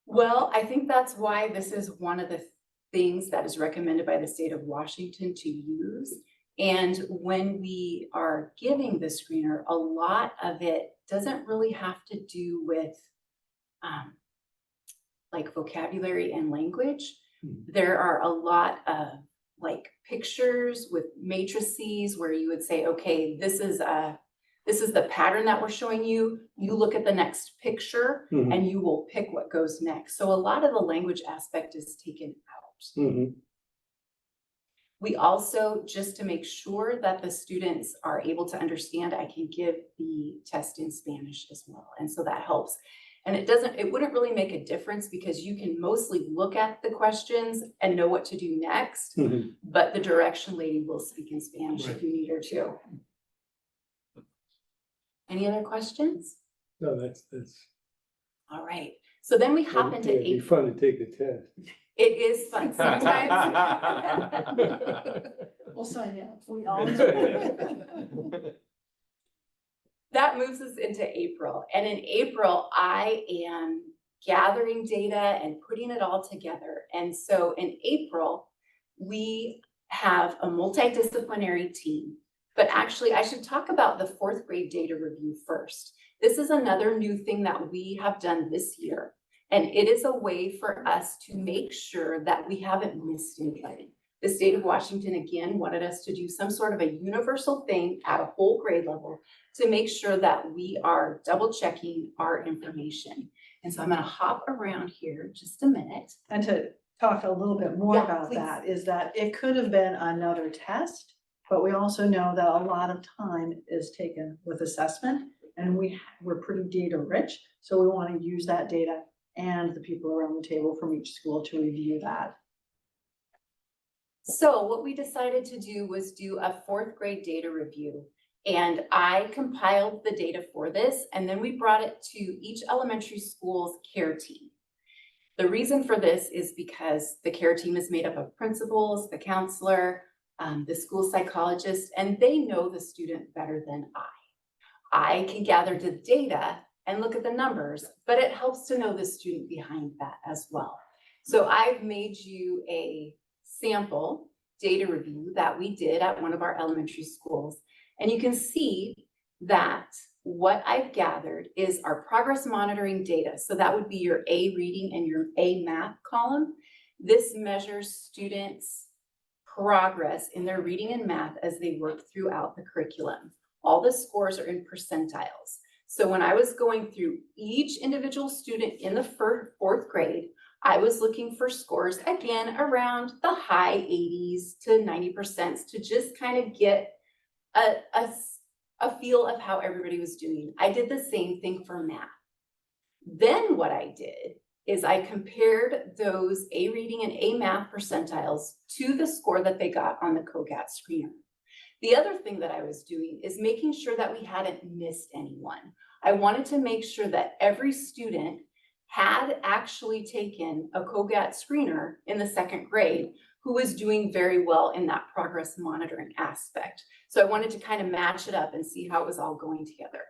Well, I think that's why this is one of the things that is recommended by the state of Washington to use. And when we are giving the screener, a lot of it doesn't really have to do with like vocabulary and language. There are a lot of like pictures with matrices where you would say, okay, this is the pattern that we're showing you. You look at the next picture and you will pick what goes next. So a lot of the language aspect is taken out. We also, just to make sure that the students are able to understand, I can give the test in Spanish as well. And so that helps. And it wouldn't really make a difference because you can mostly look at the questions and know what to do next, but the direction lady will speak in Spanish if you need her to. Any other questions? No, that's. All right. So then we hop into It'd be fun to take the test. It is fun sometimes. We'll sign you up. We all. That moves us into April. And in April, I am gathering data and putting it all together. And so in April, we have a multidisciplinary team. But actually, I should talk about the 4th grade data review first. This is another new thing that we have done this year. And it is a way for us to make sure that we haven't missed anybody. The state of Washington, again, wanted us to do some sort of a universal thing at a whole grade level to make sure that we are double checking our information. And so I'm going to hop around here just a minute. And to talk a little bit more Yeah, about please. that is that it could have been another test, but we also know that a lot of time is taken with assessment and we're pretty data rich. So we want to use that data and the people around the table from each school to review that. So what we decided to do was do a 4th grade data review. And I compiled the data for this, and then we brought it to each elementary school's care team. The reason for this is because the care team is made up of principals, the counselor, the school psychologist, and they know the student better than I can gather the data and look at the numbers, but it helps to know the student behind that as well. So I've made you a sample data review that we did at one of our elementary schools. And you can see that what I've gathered is our progress monitoring data. So that would be your A reading and your A math column. This measures students' progress in their reading and math as they work throughout the curriculum. All the scores are in percentiles. So when I was going through each individual student in the 4th grade, I was looking for scores, again, around the high 80s to 90% to just kind of get a feel of how everybody was doing. I did the same thing for math. Then what I did is I compared those A reading and A math percentiles to the score that they got on the COGAT screener. The other thing that I was doing is making sure that we hadn't missed anyone. I wanted to make sure that every student had actually taken a COGAT screener in the 2nd grade, who was doing very well in that progress monitoring aspect. So I wanted to kind of match it up and see how it was all going together.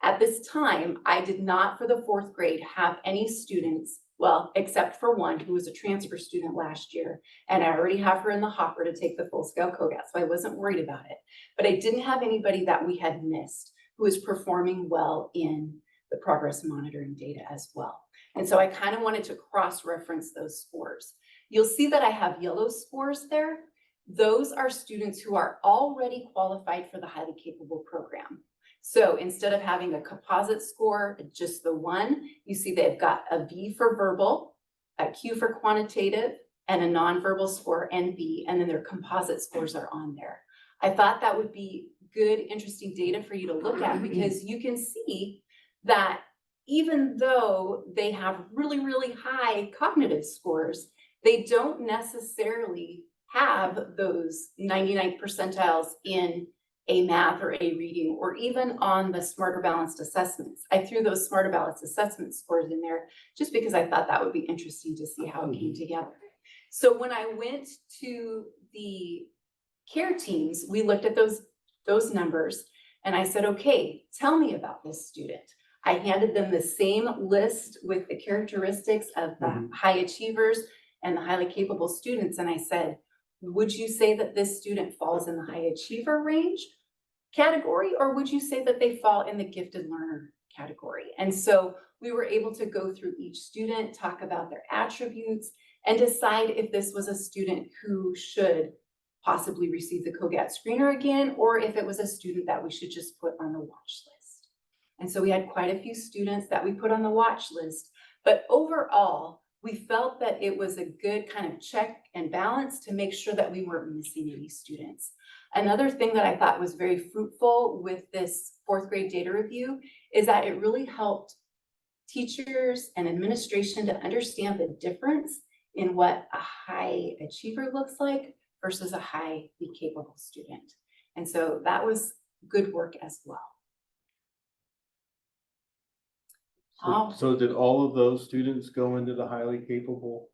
At this time, I did not, for the 4th grade, have any students, well, except for one who was a transfer student last year, and I already have her in the hopper to take the full-scale COGAT, so I wasn't worried about it. But I didn't have anybody that we had missed who was performing well in the progress monitoring data as well. And so I kind of wanted to cross-reference those scores. You'll see that I have yellow scores there. Those are students who are already qualified for the highly capable program. So instead of having a composite score, just the one, you see they've got a V for verbal, a Q for quantitative, and a nonverbal score, NB, and then their composite scores are on there. I thought that would be good, interesting data for you to look at, because you can see that even though they have really, really high cognitive scores, they don't necessarily have those 99th percentiles in a math or a reading, or even on the Smarter Balanced assessments. I threw those Smarter Balanced assessment scores in there just because I thought that would be interesting to see how it came together. So when I went to the care teams, we looked at those numbers, and I said, okay, tell me about this student. I handed them the same list with the characteristics of the high achievers and the highly capable students. And I said, would you say that this student falls in the high achiever range category, or would you say that they fall in the gifted learner category? And so we were able to go through each student, talk about their attributes, and decide if this was a student who should possibly receive the COGAT screener again, or if it was a student that we should just put on the watch list. And so we had quite a few students that we put on the watch list, but overall, we felt that it was a good kind of check and balance to make sure that we weren't missing any students. Another thing that I thought was very fruitful with this 4th grade data review is that it really helped teachers and administration to understand the difference in what a high achiever looks like versus a highly capable student. And so that was good work as well. So did all of those students go into the highly capable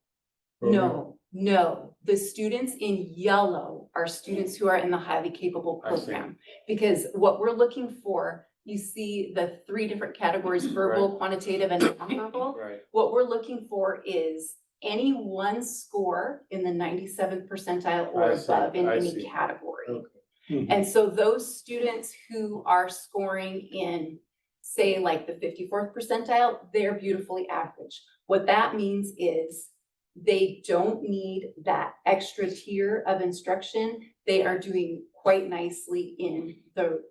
program? No, the students in yellow are students who are in the highly capable I see. program. Because what we're looking for, you see the 3 different categories, verbal, quantitative, and nonverbal. Right. What we're looking for is any one score in the 97th percentile or I see, above in I any see. category. Okay. And so those students who are scoring in, say, like the 54th percentile, they're beautifully average. What that means is they don't need that extra tier of instruction. They are doing quite nicely in the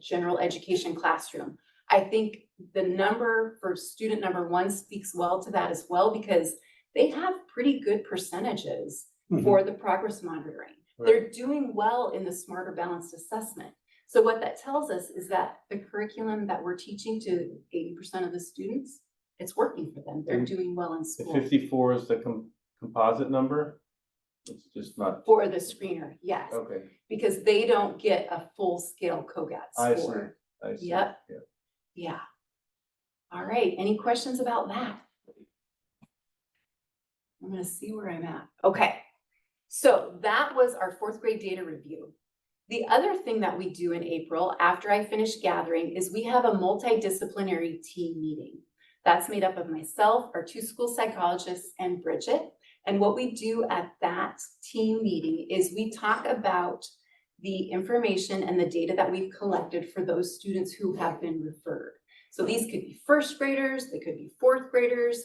general education classroom. I think the number for student number 1 speaks well to that as well, because they have pretty good percentages for the progress monitoring. Right. They're doing well in the Smarter Balanced assessment. So what that tells us is that the curriculum that we're teaching to 80% of the students, it's working for them. They're doing well in The school. 54 is the composite number? It's just not, For the screener, yes, okay, because they don't get a full-scale COGAT I see, score. I see. Yep. Yeah. Yeah. All right, any questions about that? I'm gonna see where I'm at. Okay, so that was our 4th grade data review. The other thing that we do in April, after I finish gathering, is we have a multidisciplinary team meeting. That's made up of myself, our 2 school psychologists, and Bridget. And what we do at that team meeting is we talk about the information and the data that we've collected for those students who have been referred. So these could be 1st graders, they could be 4th graders.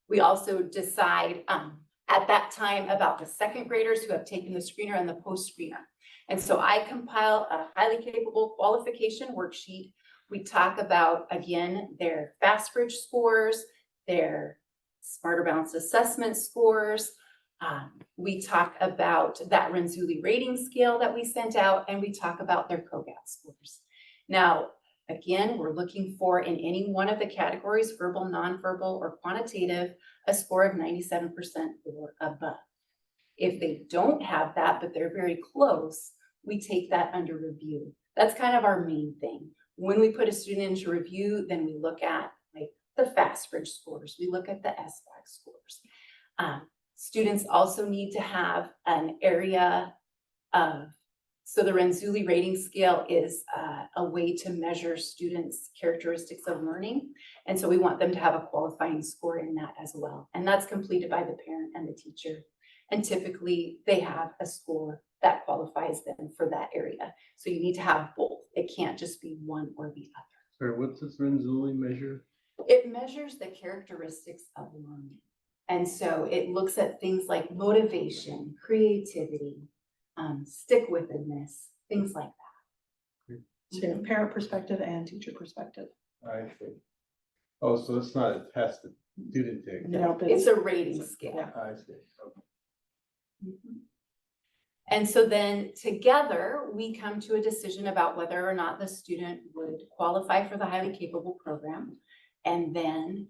We also decide at that time about the 2nd graders who have taken the screener and the post screener. And so I compile a highly capable qualification worksheet. We talk about, again, their FastBridge scores, their Smarter Balanced assessment scores. We talk about that Renzulli rating scale that we sent out, and we talk about their COGAT scores. Now, again, we're looking for in any one of the categories, verbal, nonverbal, or quantitative, a score of 97% or above. If they don't have that, but they're very close, we take that under review. That's kind of our main thing. When we put a student into review, then we look at like the FastBridge scores, we look at the SBAC scores. Students also need to have an area of, so the Renzulli rating scale is a way to measure students' characteristics of learning. And so we want them to have a qualifying score in that as well. And that's completed by the parent and the teacher. And typically they have a score that qualifies them for that area. So you need to have both. It can't just be one or the other. Sorry, what's this Renzulli measure? It measures the characteristics of learning. And so it looks at things like motivation, creativity, stick-withedness, things like that. So you have parent perspective and teacher perspective. I see. Oh, so it's not a test that student takes? No, but It's a rating scale. Yeah. I see. Okay. Mhm. And so then together, we come to a decision about whether or not the student would qualify for the highly capable program. And then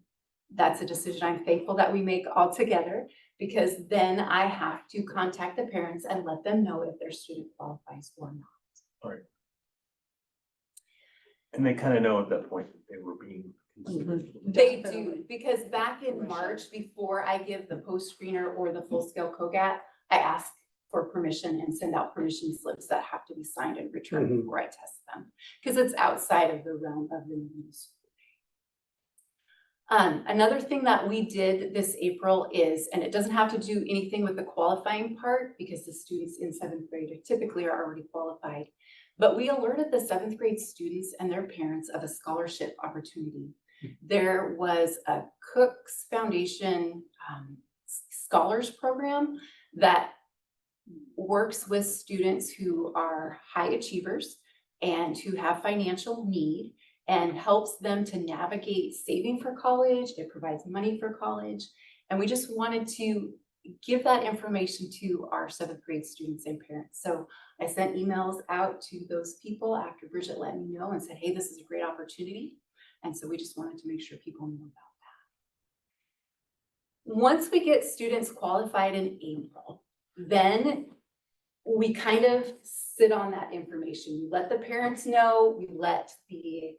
that's a decision I'm thankful that we make all together, because then I have to contact the parents and let them know if their student qualifies or not. And they kind of know at that point that they were being considered. They do, because back in March, before I give the post screener or the full scale COGAT, I ask for permission and send out permission slips that have to be signed and returned Mhm. before I test them, because it's outside of the realm of the new school. Another thing that we did this April is, and it doesn't have to do anything with the qualifying part because the students in 7th grade typically are already qualified, but we alerted the 7th grade students and their parents of a scholarship opportunity. There was a Cook's Foundation Scholars Program that works with students who are high achievers and who have financial need, and helps them to navigate saving for college. It provides money for college. And we just wanted to give that information to our 7th grade students and parents. So I sent emails out to those people after Bridget let me know and said, hey, this is a great opportunity. And so we just wanted to make sure people knew about that. Once we get students qualified in April, then we kind of sit on that information. We let the parents know, we let the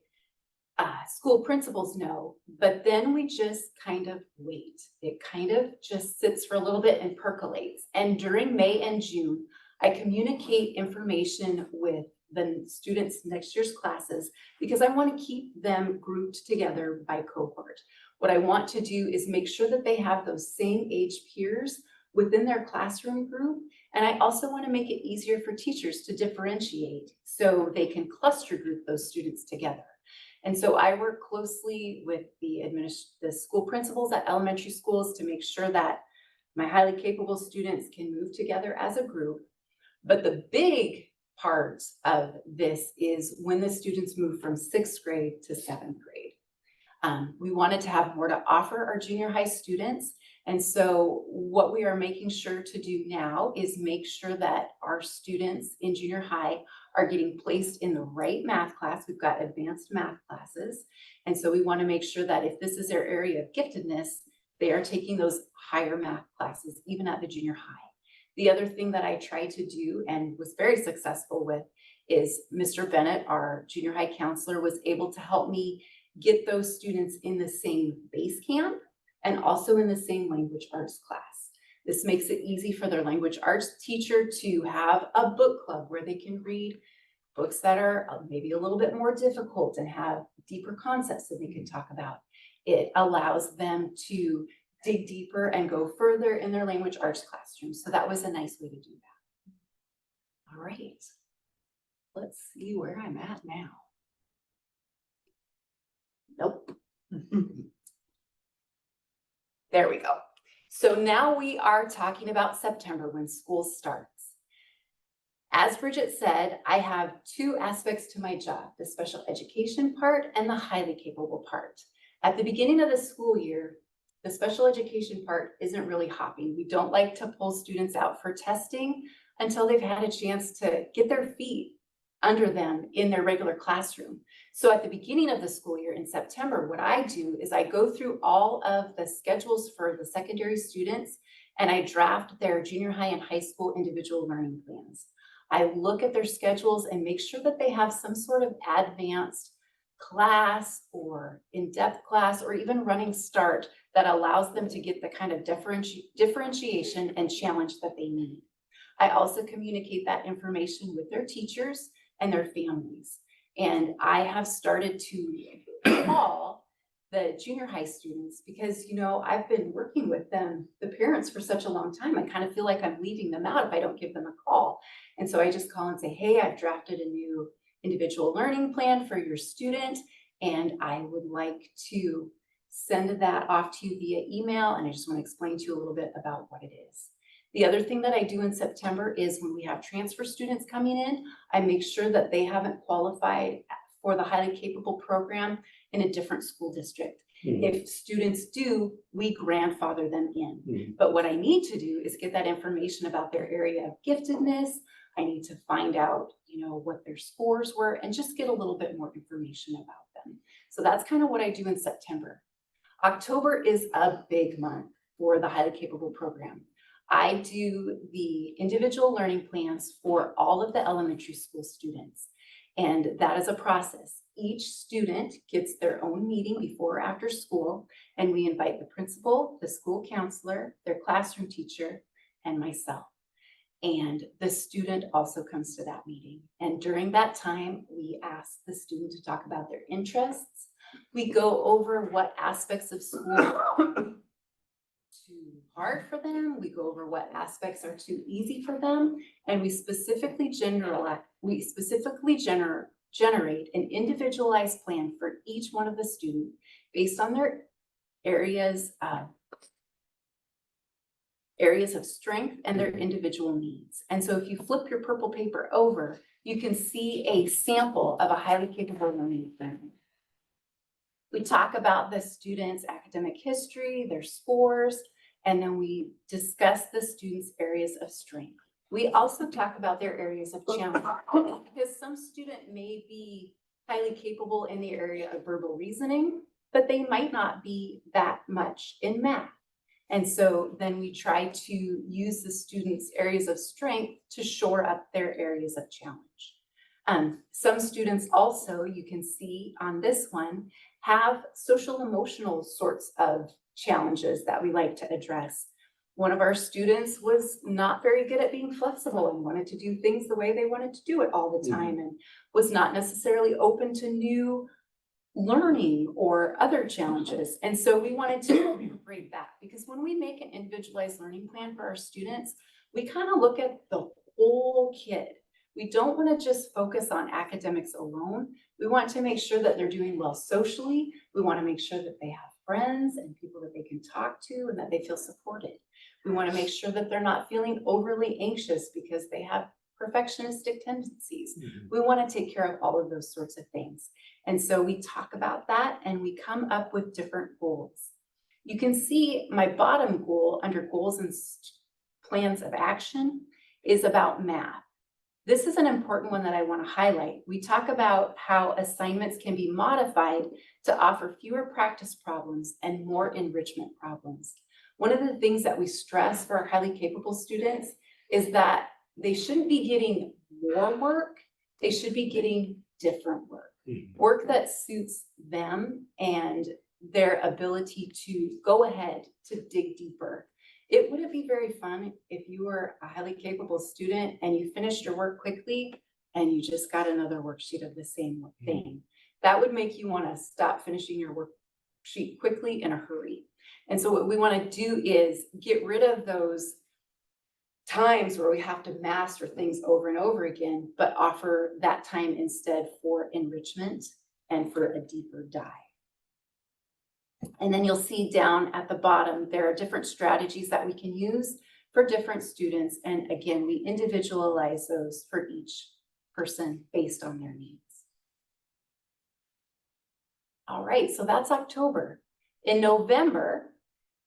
school principals know, but then we just kind of wait. It kind of just sits for a little bit and percolates. And during May and June, I communicate information with the students' next year's classes because I want to keep them grouped together by cohort. What I want to do is make sure that they have those same age peers within their classroom group. And I also want to make it easier for teachers to differentiate so they can cluster group those students together. And so I work closely with the school principals at elementary schools to make sure that my highly capable students can move together as a group. But the big part of this is when the students move from 6th grade to 7th grade. We wanted to have more to offer our junior high students. And so what we are making sure to do now is make sure that our students in junior high are getting placed in the right math class. We've got advanced math classes. And so we want to make sure that if this is their area of giftedness, they are taking those higher math classes, even at the junior high. The other thing that I tried to do and was very successful with is Mr. Bennett, our junior high counselor, was able to help me get those students in the same base camp and also in the same language arts class. This makes it easy for their language arts teacher to have a book club where they can read books that are maybe a little bit more difficult and have deeper concepts that they can talk about. It allows them to dig deeper and go further in their language arts classroom. So that was a nice way to do that. All right, let's see where I'm at now. Nope. There we go. So now we are talking about September when school starts. As Bridget said, I have two aspects to my job, the special education part and the highly capable part. At the beginning of the school year, the special education part isn't really hopping. We don't like to pull students out for testing until they've had a chance to get their feet under them in their regular classroom. So at the beginning of the school year in September, what I do is I go through all of the schedules for the secondary students and I draft their junior high and high school individual learning plans. I look at their schedules and make sure that they have some sort of advanced class or in-depth class or even running start that allows them to get the kind of differentiation and challenge that they need. I also communicate that information with their teachers and their families. And I have started to call the junior high students because, you know, I've been working with them, the parents, for such a long time. I kind of feel like I'm leaving them out if I don't give them a call. And so I just call and say, hey, I've drafted a new individual learning plan for your student, and I would like to send that off to you via email. And I just want to explain to you a little bit about what it is. The other thing that I do in September is when we have transfer students coming in, I make sure that they haven't qualified for the highly capable program in a different school district. If students do, we grandfather them in. But what I need to do is get that information about their area of giftedness. I need to find out, you know, what their scores were and just get a little bit more information about them. So that's kind of what I do in September. October is a big month for the highly capable program. I do the individual learning plans for all of the elementary school students. And that is a process. Each student gets their own meeting before or after school, and we invite the principal, the school counselor, their classroom teacher, and myself. And the student also comes to that meeting. And during that time, we ask the student to talk about their interests. We go over what aspects of school are too hard for them. We go over what aspects are too easy for them. And we specifically generate an individualized plan for each one of the students based on their areas of strength and their individual needs. And so if you flip your purple paper over, you can see a sample of a highly capable learning plan. We talk about the students' academic history, their scores, and then we discuss the students' areas of strength. We also talk about their areas of challenge because some student may be highly capable in the area of verbal reasoning, but they might not be that much in math. And so then we try to use the students' areas of strength to shore up their areas of challenge. Some students also, you can see on this one, have social emotional sorts of challenges that we like to address. One of our students was not very good at being flexible and wanted to do things the way they wanted to do it all the time and was not necessarily open to new learning or other challenges. And so we wanted to incorporate that because when we make an individualized learning plan for our students, we kind of look at the whole kid. We don't want to just focus on academics alone. We want to make sure that they're doing well socially. We want to make sure that they have friends and people that they can talk to and that they feel supported. We want to make sure that they're not feeling overly anxious because they have perfectionistic tendencies. We want to take care of all of those sorts of things. And so we talk about that and we come up with different goals. You can see my bottom goal under goals and plans of action is about math. This is an important one that I want to highlight. We talk about how assignments can be modified to offer fewer practice problems and more enrichment problems. One of the things that we stress for our highly capable students is that they shouldn't be getting more work, they should be getting different work. Work that suits them and their ability to go ahead to dig deeper. It wouldn't be very fun if you were a highly capable student and you finished your work quickly and you just got another worksheet of the same thing. That would make you want to stop finishing your worksheet quickly in a hurry. And so what we want to do is get rid of those times where we have to master things over and over again, but offer that time instead for enrichment and for a deeper dive. And then you'll see down at the bottom, there are different strategies that we can use for different students. And again, we individualize those for each person based on their needs. All right, so that's October. In November,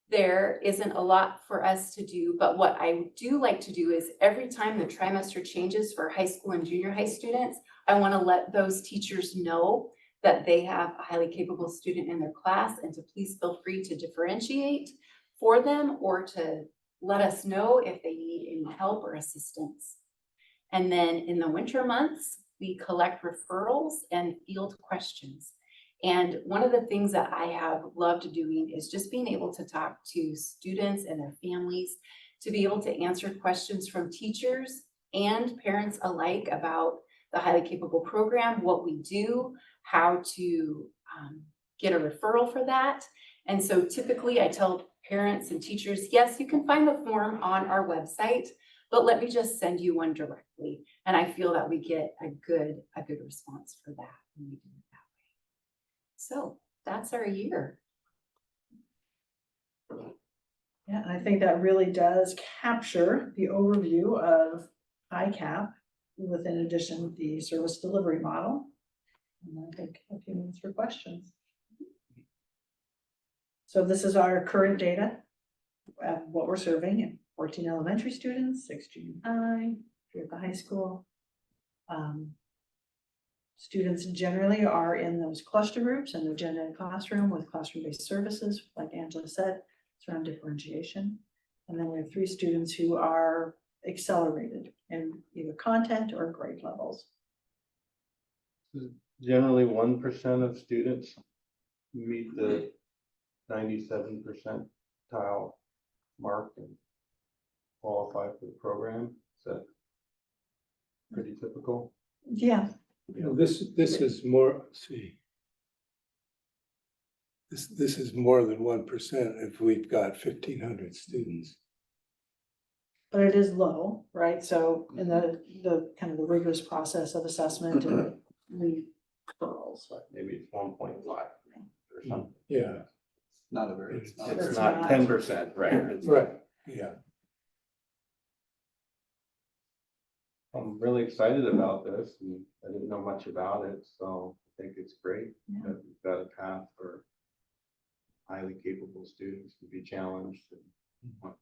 there isn't a lot for us to do, but what I do like to do is every time the trimester changes for high school and junior high students, I want to let those teachers know that they have a highly capable student in their class and to please feel free to differentiate for them or to let us know if they need any help or assistance. And then in the winter months, we collect referrals and field questions. And one of the things that I have loved doing is just being able to talk to students and their families, to be able to answer questions from teachers and parents alike about the highly capable program, what we do, how to get a referral for that. And so typically I tell parents and teachers, yes, you can find the form on our website, but let me just send you one directly. And I feel that we get a good response for that when we do it that way. So that's our year. Yeah, and I think that really does capture the overview of ICAP with, in addition, the service delivery model. And I think a few minutes for questions. So this is our current data of what we're serving in 14 elementary students, 6 junior high, 3 at the high school. Students generally are in those cluster groups in the gen ed classroom with classroom-based services, like Angela said, it's around differentiation. And then we have 3 students who are accelerated in either content or grade levels. Generally, 1% of students meet the 97 percentile mark and qualify for the program. Is that pretty typical? Yeah, This is more, let's see. This is more than 1% if we've got 1,500 students. but it is low, right? So in the kind of the rigorous process of assessment and referrals. Maybe it's 1.5 or something. Yeah, Not a very. It's That's not not- 10%, right? It's- right, yeah. I'm really excited about this, and I didn't know much about it, so I think it's great Yeah. that we've got a path for highly capable students to be challenged and whatnot.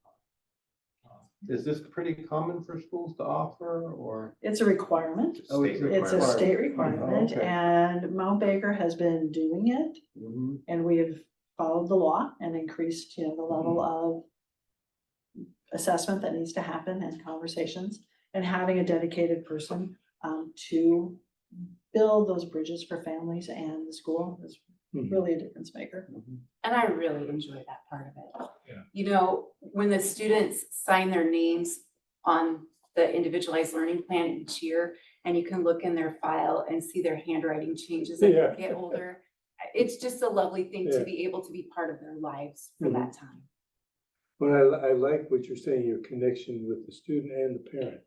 Is this pretty common for schools to offer, or? It's a requirement. Oh, it's a It's a requirement. state requirement, Okay. and Mount Baker has been doing it, Mhm. and we have followed the law and increased, the level of assessment that needs to happen and conversations, and having a dedicated person to build those bridges for families and the school is really a difference maker. And I really enjoy that part of it. Yeah. You know, when the students sign their names on the individualized learning plan each year, and you can look in their file and see their handwriting changes as Yeah. they get older. It's just a lovely thing Yeah. to be able to be part of their lives for that time. Well, I like what you're saying, your connection with the student and the parent.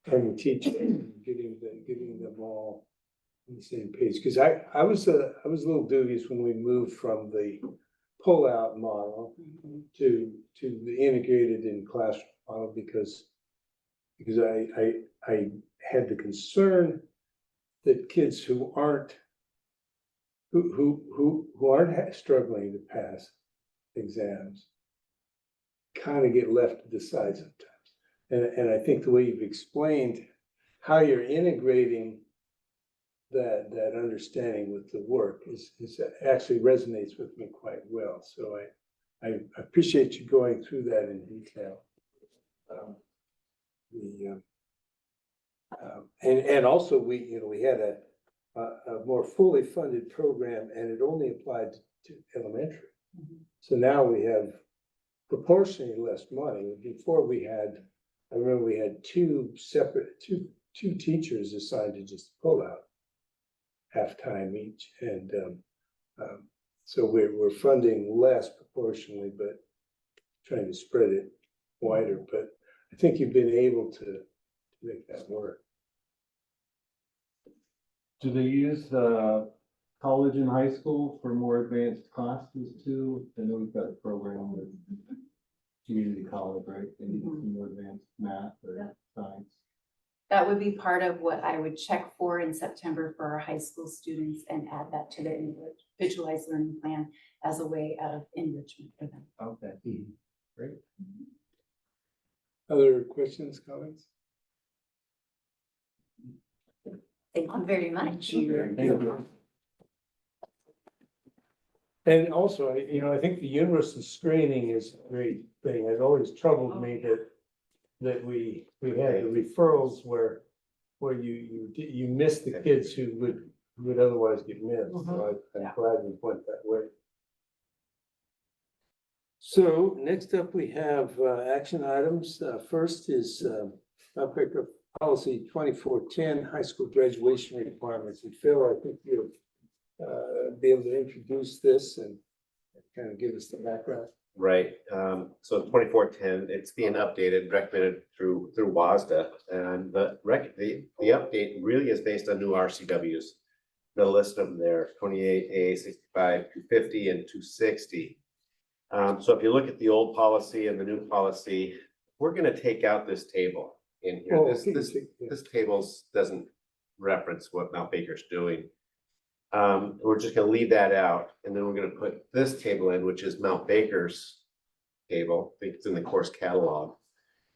And the teacher, getting them all on the same page, because I was a little dubious when we moved from the pull-out model to the integrated in classroom model, because I had the concern that kids who aren't struggling to pass exams kind of get left to the side sometimes. And I think the way you've explained how you're integrating that understanding with the work is actually resonates with me quite well. So I appreciate you going through that in detail. And also we had a more fully funded program, and it only applied to elementary. So now we have proportionally less money. Before I remember we had two teachers assigned to just pull out half-time each, and so we're funding less proportionally, but trying to spread it wider. But I think you've been able to make that work. Do they use college and high school for more advanced classes too? I know we've got a program with community college, right? They need some more advanced math or science. That would be part of what I would check for in September for our high school students and add that to the individualized learning plan as a way of enrichment for them. Okay, great. Other questions, comments? Thank you very much. Thank you. And also, I think the universal screening is a great thing. It always troubled me that we had the referrals where you miss the kids who would otherwise get missed. So I'm Yeah. glad we went that way. So next up, we have action items. First is upgrade of policy 2410, high school graduation requirements. And Phil, I think you'll be able to introduce this and kind of give us the background. Right, so 2410, it's being updated, recommended through WASDA, and the update really is based on new RCWs. The list of them there, 28A, 65, 250, and 260. So if you look at the old policy and the new policy, we're gonna take out this table in here. Oh, This, okay, this, yeah. this table doesn't reference what Mount Baker's doing. We're just gonna leave that out, and then we're gonna put this table in, which is Mount Baker's table. I think it's in the course catalog.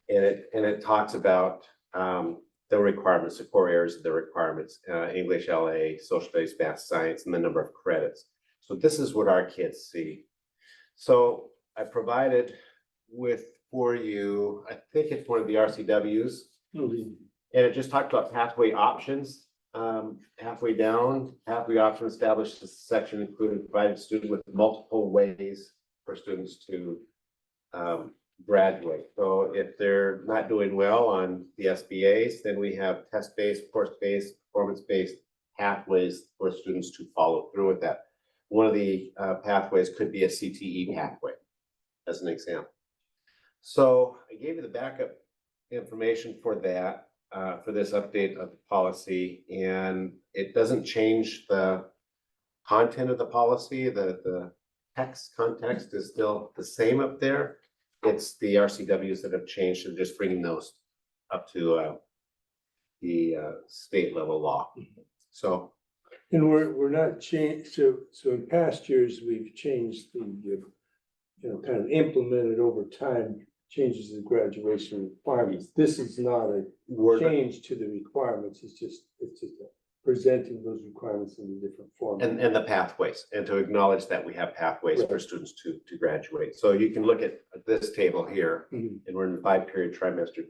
And it talks about the requirements, the core areas of the requirements, English, LA, social studies, math, science, and the number of credits. So this is what our kids see. So I provided for you, I think it's one of the RCWs, and it just talked about pathway options. Halfway down, pathway option established this section included providing student with multiple ways for students to graduate. So if they're not doing well on the SBAs, then we have test-based, course-based, performance-based pathways for students to follow through with that. One of the pathways could be a CTE pathway, as an example. So I gave you the backup information for that. For this update of the policy, and it doesn't change the content of the policy. The text context is still the same up there. It's the RCWs that have changed, and just bringing those up to the state level law. So, And we're not changed, so in past years, we've changed the, kind of implemented over time changes in graduation requirements. This is not a change to the requirements, it's just presenting those requirements in a different form. and the pathways, and to acknowledge that we have pathways for students to graduate. So you can look at this table here, Mhm. and we're in the 5-period trimester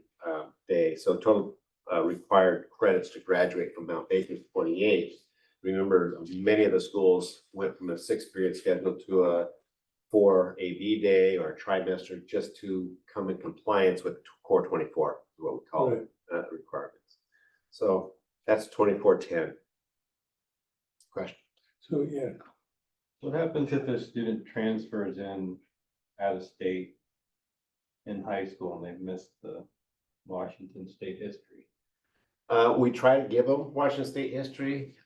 day. So total required credits to graduate from Mount Baker is 28. Remember, many of the schools went from a 6-period schedule to a 4 AV day or a trimester just to come in compliance with core 24, is what we call it, requirements. So that's 2410. Question? So, yeah, What happens if a student transfers in out of state in high school and they've missed the Washington State history? We try to give them Washington State history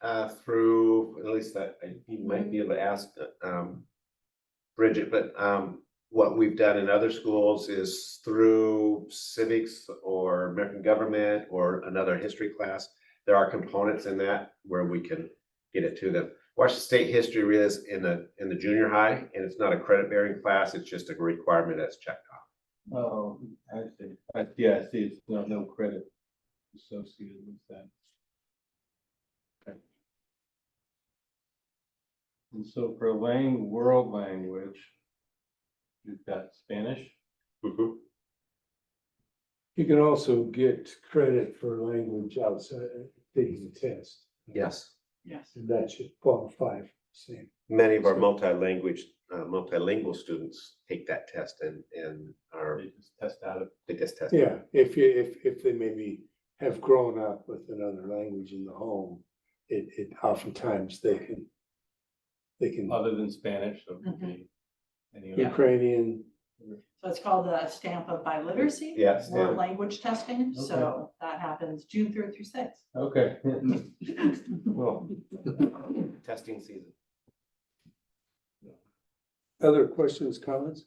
through, at least that, you might be able to ask Bridget, but what we've done in other schools is through civics or American government or another history class. There are components in that where we can get it to them. Washington State history is in the junior high, and it's not a credit bearing class, it's just a requirement that's checked off. Oh, I see. Yeah, I see, it's no credit associated with that. Okay. And so for world language, you've got Spanish. Mhm. you can also get credit for language outside taking the test. Yes, Yes. And that should qualify for the same. many of our multilingual students take that test and are, They just test out of. they just test. Yeah, if they maybe have grown up with another language in the home, it oftentimes they can Other than Spanish, so it could be any other. Ukrainian. So it's called the stamp of biliteracy. Yes, Or yeah. language testing, so that happens June 3rd through 6th. Okay. Well, Testing season. Other questions, comments?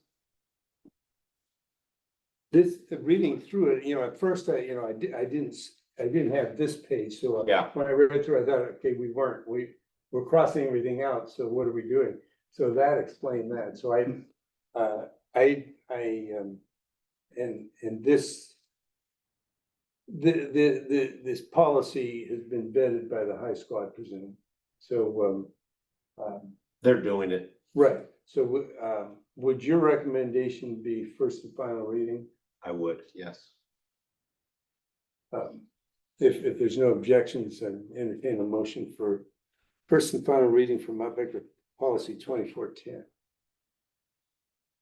This, reading through it, at first I didn't have this page, so Yeah. when I read through, I thought, okay, we're crossing everything out, so what are we doing? So that explained that, so and this policy has been vetted by the high school, I presume. So, They're doing it. right, so, would your recommendation be first and final reading? I would, yes. If there's no objections, I entertain a motion for First and final reading from Mount Baker Policy 2410.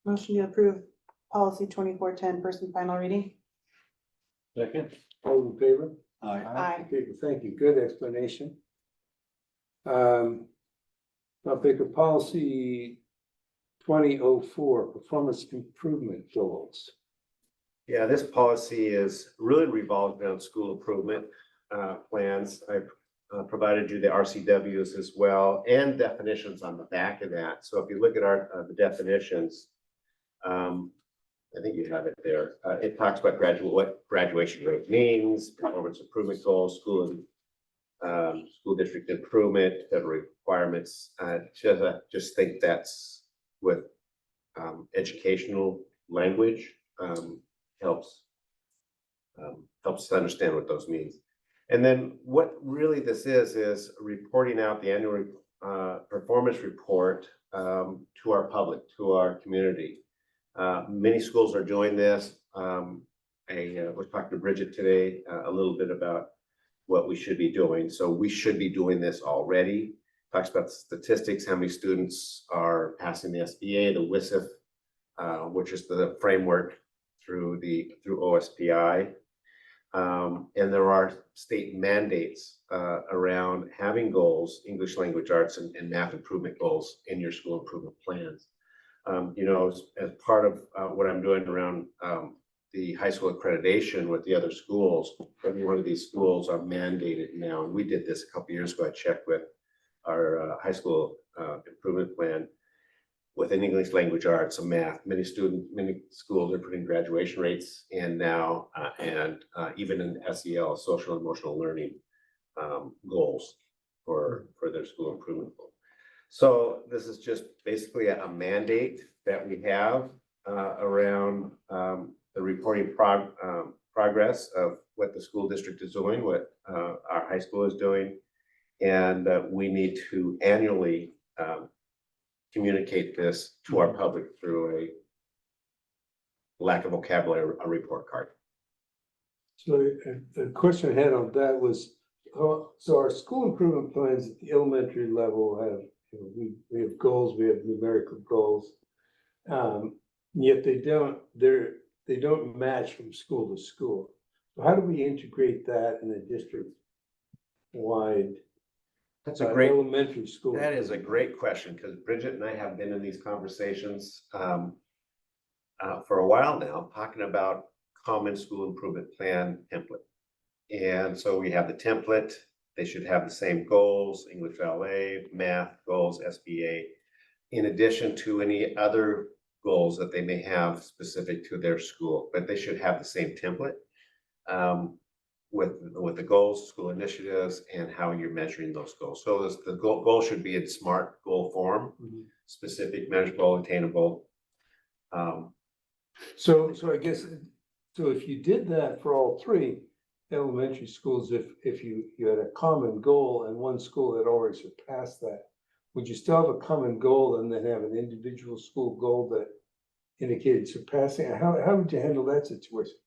Motion to approve policy 2410, first and final reading. Second, All in favor? Aye. Okay, well, thank you. Good explanation. Mount Baker Policy 2004, Performance Improvement Goals. Yeah, this policy is really revolved around school improvement plans. I've provided you the RCWs as well and definitions on the back of that. So if you look at the definitions, I think you have it there. It talks about what graduation rate means, performance improvement goals, school district improvement, federal requirements. Just think that's with educational language helps us understand what those means. And then what really this is reporting out the annual performance report to our public, to our community. Many schools are doing this. I was talking to Bridget today a little bit about what we should be doing. So we should be doing this already. Talks about statistics, how many students are passing the SBA, the WSIF, which is the framework through OSPI. And there are state mandates around having goals, English language arts and math improvement goals in your school improvement plans. As part of what I'm doing around the high school accreditation with the other schools, every one of these schools are mandated now. And we did this a couple of years ago. I checked with our high school improvement plan with an English language arts and math. Many schools are putting graduation rates in now, and even in SEL, social and emotional learning goals for their school improvement goal. So this is just basically a mandate that we have around the reporting progress of what the school district is doing, what our high school is doing, and we need to annually communicate this to our public through a lack of vocabulary, a report card. So the question I had on that was, so our school improvement plans at the elementary level have, we have goals, we have numerical goals. Yet they don't match from school to school. So how do we integrate that in a district wide? That's a great Elementary school. That is a great question, because Bridget and I have been in these conversations for a while now, talking about common school improvement plan template. And so we have the template. They should have the same goals, English LA, math goals, SBA, in addition to any other goals that they may have specific to their school, but they should have the same template. With the goals, school initiatives, and how you're measuring those goals. So the goal should be in SMART goal form, specific, measurable, attainable. So I guess, so if you did that for all three elementary schools, if you had a common goal and one school that already surpassed that, would you still have a common goal and then have an individual school goal that indicated surpassing? How would you handle that situation?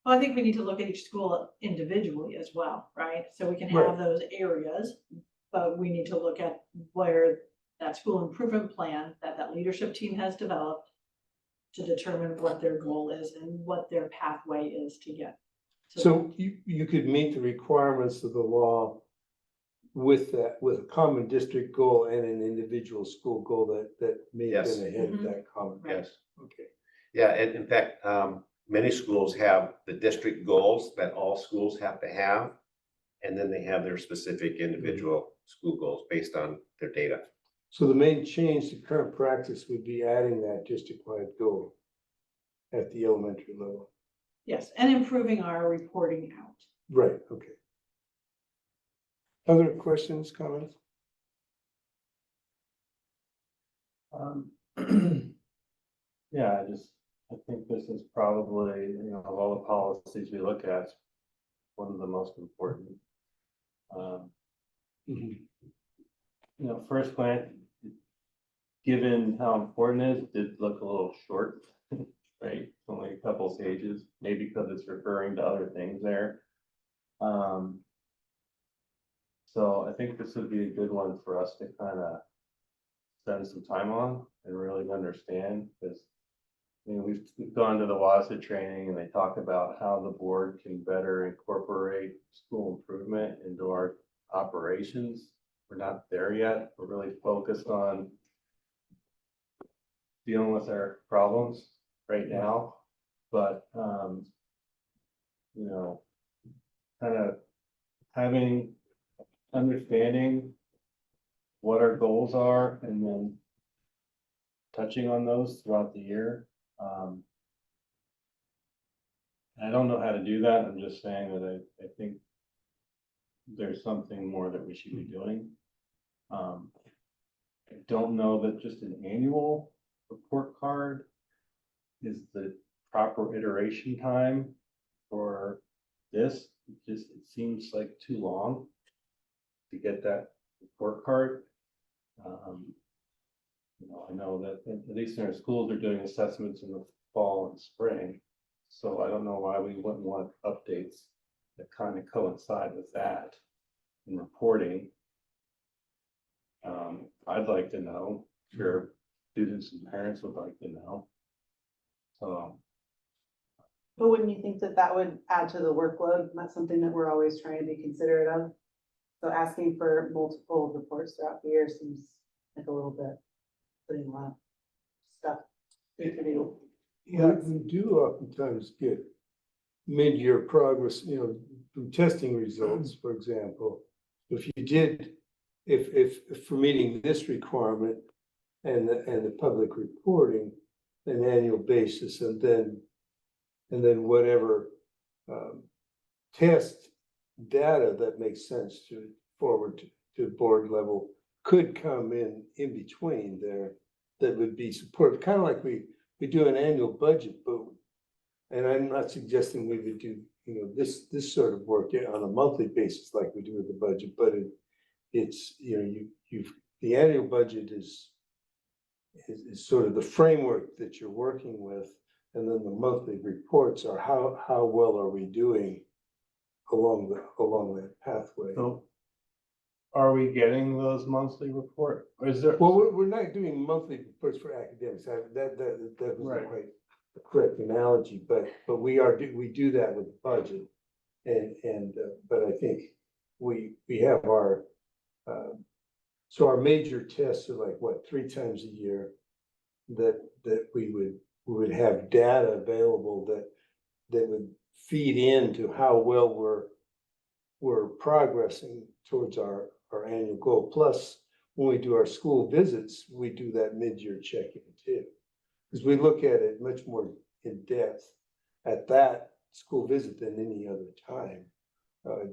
Well, I think we need to look at each school individually as well, right? So we can have those areas, but we need to look at where that school improvement plan that leadership team has developed to determine what their goal is and what their pathway is to get. So you could meet the requirements of the law with a common district goal and an individual school goal that may have Yes. been ahead of that common. Yes. Okay. Yeah, and in fact, many schools have the district goals that all schools have to have, and then they have their specific individual school goals based on their data. So the main change to current practice would be adding that district-wide goal at the elementary level. Yes, and improving our reporting out. Right, okay. Other questions, comments? yeah, I think this is probably, of all the policies we look at, one of the most important. First glance, given how important it is, it did look a little short, right? Only a couple pages, maybe because it's referring to other things there. So I think this would be a good one for us to kind of spend some time on and really understand, because we've gone to the WASA training and they talk about how the board can better incorporate school improvement into our operations. We're not there yet. We're really focused on dealing with our problems right now, but, kind of understanding what our goals are and then touching on those throughout the year. I don't know how to do that. I'm just saying that I think there's something more that we should be doing. I don't know that just an annual report card is the proper iteration time for this. It seems like too long to get that report card. I know that at least in our schools, they're doing assessments in the fall and spring. So I don't know why we wouldn't want updates that kind of coincide with that in reporting. I'd like to know, sure, students and parents would like to know. So, But wouldn't you think that that would add to the workload? That's something that we're always trying to be considerate of. So asking for multiple reports throughout the year seems like a little bit putting a lot of stuff to do. Yeah, we do oftentimes get mid-year progress, from testing results, for example. If you did, if for meeting this requirement and the public reporting, an annual basis, and then whatever test data that makes sense to forward to board level could come in between there, that would be supported, kind of like we do an annual budget, but, and I'm not suggesting we would do, this sort of work on a monthly basis like we do with the budget, but it's, the annual budget is sort of the framework that you're working with. And then the monthly reports are how well are we doing along that pathway. so are we getting those monthly report? Or is there? Well, we're not doing monthly reports for academics. That wasn't Right. quite the correct analogy, but we do that with the budget. But I think we have our, so our major tests are like, what, 3 times a year that we would have data available that would feed into how well we're progressing towards our annual goal. Plus, when we do our school visits, we do that mid-year check-in too. Because we look at it much more in depth at that school visit than any other time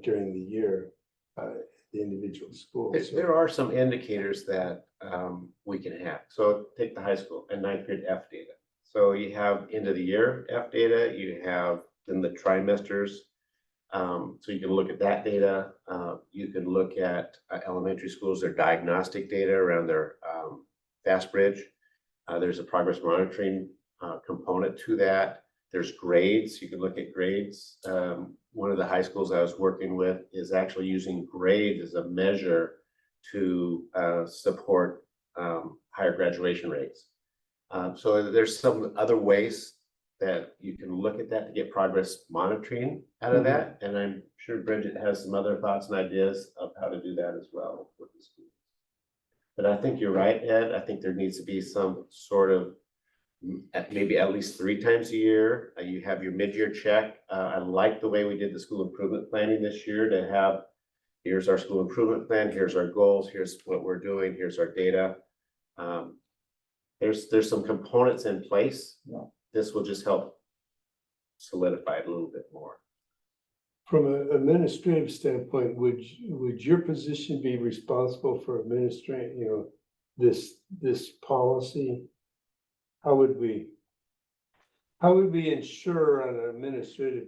during the year, the individual schools. So There are some indicators that we can have. So take the high school and 9th grade F data. So you have end of the year F data, you have in the trimesters. So you can look at that data. You can look at elementary schools, their diagnostic data around their fast bridge. There's a progress monitoring component to that. There's grades. You can look at grades. One of the high schools I was working with is actually using grades as a measure to support higher graduation rates. So there's some other ways that you can look at that to get progress monitoring out of that. And I'm sure Bridget has some other thoughts and ideas of how to do that as well with the school. But I think you're right, Ed. I think there needs to be some sort of, maybe at least 3 times a year, you have your mid-year check. I like the way we did the school improvement planning this year to have, here's our school improvement plan, here's our goals, here's what we're doing, here's our data. There's some components in place. This will just help solidify it a little bit more. From an administrative standpoint, would your position be responsible for administrating, this policy? How would we ensure on an administrative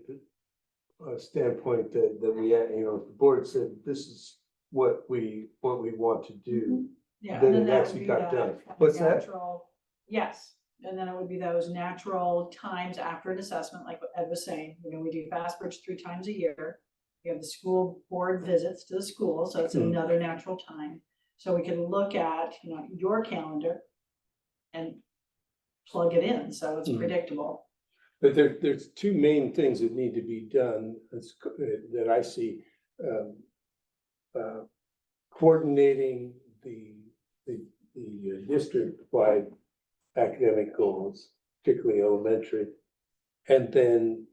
standpoint that we, if the board said this is what we want to do? Yeah, Then and then it that actually would be got that done. kind of What's that? natural- Yes, and then it would be those natural times after an assessment, like what Ed was saying, we do fast bridge 3 times a year. We have the school board visits to the school, so it's Hmm. another natural time. So we can look at, you know, your calendar and plug it in, so it's Hmm. predictable. But there's two main things that need to be done that I see. Coordinating the district-wide academic goals, particularly elementary, and then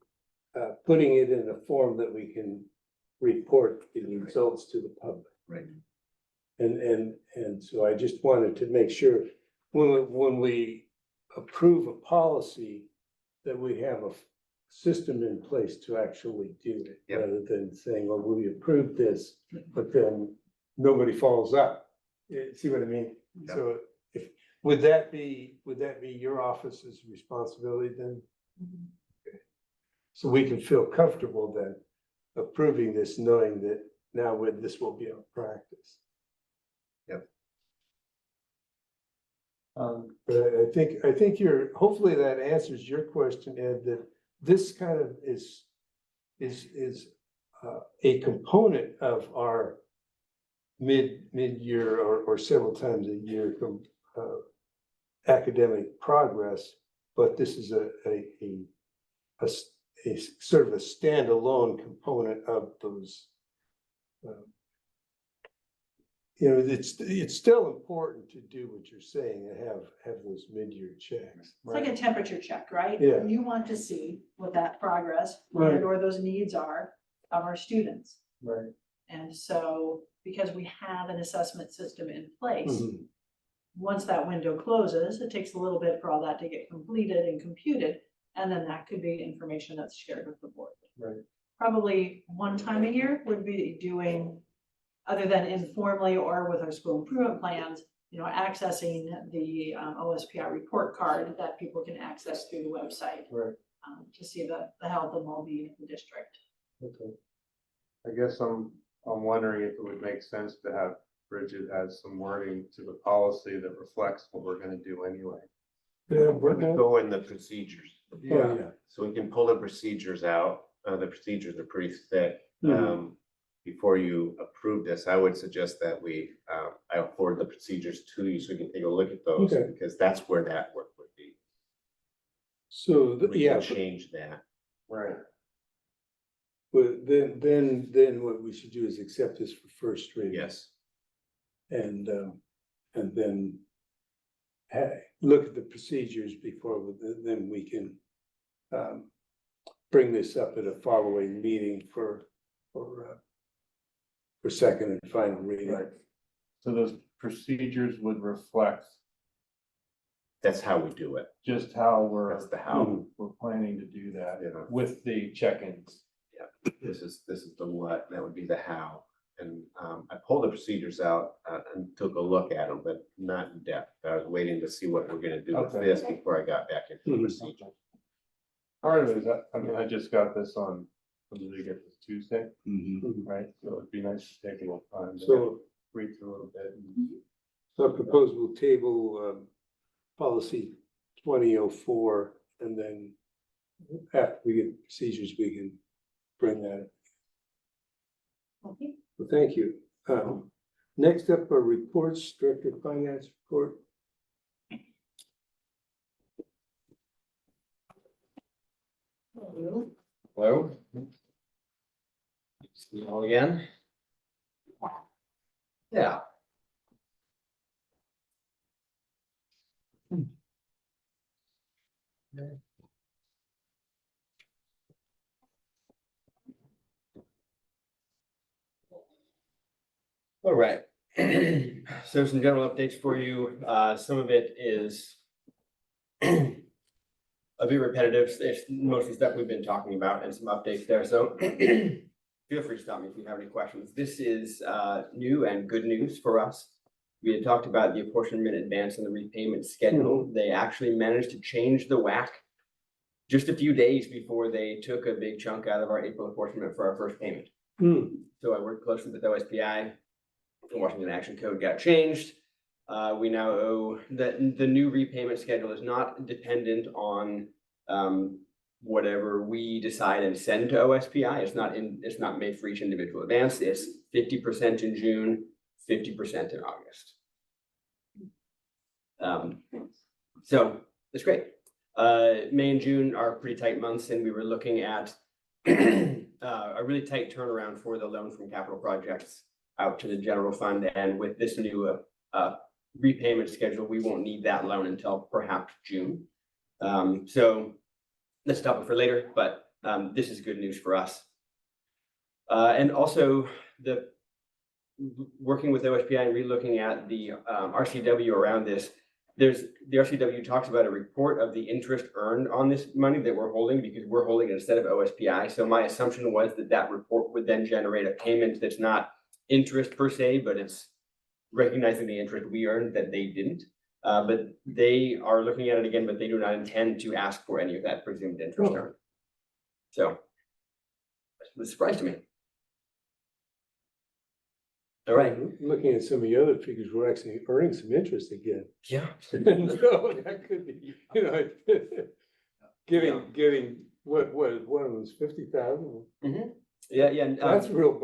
putting it in a form that we can report the results to the public. Right. And so I just wanted to make sure, when we approve a policy, that we have a system in place to actually do it. Yep. Rather than saying, well, we approved this, but then nobody follows up. See what I mean? Yep. So if, would that be your office's responsibility then? So we can feel comfortable then approving this, knowing that now this will be our practice. But I think hopefully that answers your question, Ed, that this kind of is a component of our mid-year or several times a year academic progress, but this is a sort of a standalone component of those. It's still important to do what you're saying and have those mid-year checks. It's like a temperature check, right? Yeah. You want to see what that progress Right. or those needs are of our students. Right. And so, because we have an assessment system in place, Mhm. once that window closes, it takes a little bit for all that to get completed and computed. And then that could be information that's shared with the board. Right. Probably one time a year would be doing, other than informally or with our school improvement plans, you know, accessing the OSPI report card that people can access through the website. Right. To see the health and well-being of the district. Okay. I guess I'm wondering if it would make sense to have Bridget add some wording to the policy that reflects what we're gonna do anyway. Yeah, We're gonna go in the procedures, Oh, yeah. so we can pull the procedures out. The procedures are pretty thick. Mhm. Before you approve this, I would suggest that I forward the procedures to you so you can take a look at those, Okay. because that's where that work would be. So, We yeah, can change that. Right. but then what we should do is accept this for first reading. Yes, And then look at the procedures before, then we can bring this up at a following meeting for second and final reading. Right. So those procedures would reflect that's how we do it. just how we're, That's the how. we're planning to do that Yeah. with the check-ins. This is the what, that would be the how. And I pulled the procedures out and took a look at them, but not in depth. I was waiting to see what we're gonna do with Okay. this before I got back into the Mhm. procedure. Part of it is that, I mean, I just got this on, when did I get this Tuesday, Mhm. right? So it'd be nice to take a little time to So read through a little bit. and- I propose we'll table policy 2004, and then after we get procedures, we can bring that. Okay. Well, thank you. Next up are reports, Director of Finance report. Hello? See you all again? Yeah. All right. So some general updates for you. Some of it is a bit repetitive. It's mostly stuff we've been talking about and some updates there. So feel free to stop me if you have any questions. This is new and good news for us. We had talked about the apportionment advance and the repayment schedule. They actually managed to change the WAC just a few days before they took a big chunk out of our April apportionment for our first payment. So I worked closely with OSPI. The Washington Action Code got changed. We now owe that the new repayment schedule is not dependent on whatever we decide and send to OSPI. It's not made for each individual advance. It's 50% in June, 50% in August. So that's great. May and June are pretty tight months, and we were looking at a really tight turnaround for the loan from capital projects out to the general fund. And with this new repayment schedule, we won't need that loan until perhaps June. So let's stop it for later, but this is good news for us. And also working with OSPI and relooking at the RCW around this, the RCW talks about a report of the interest earned on this money that we're holding, because we're holding it instead of OSPI. So my assumption was that report would then generate a payment that's not interest per se, but it's recognizing the interest we earned that they didn't. But they are looking at it again, but they do not intend to ask for any of that presumed interest earned. So it was a surprise to me. All right. Looking at some of the other figures, we're actually earning some interest again. Yeah. So that could be, you know, getting what one of them was 50,000. Yeah. That's real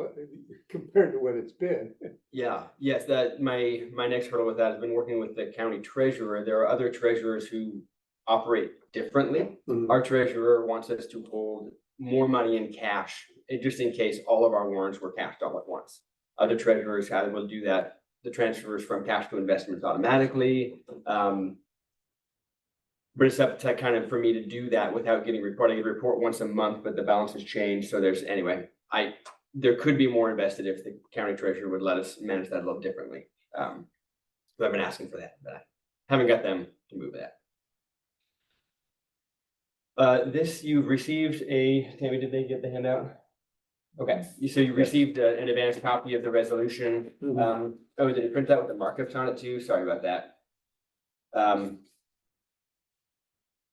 compared to what it's been. Yeah, yes, my next hurdle with that has been working with the county treasurer. There are other treasurers who operate differently. Mhm. Our treasurer wants us to hold more money in cash, just in case all of our warrants were cashed all at once. Other treasurers will do that, the transfers from cash to investments automatically. But it's up to kind of for me to do that without getting reported. I get a report once a month, but the balance has changed. So there could be more invested if the county treasurer would let us manage that a little differently. So I've been asking for that, but I haven't got them to move that. This you've received Tammy, did they get the handout? Okay, so you received an advanced copy of the resolution. Oh, did it print out with the markups on it too? Sorry about that.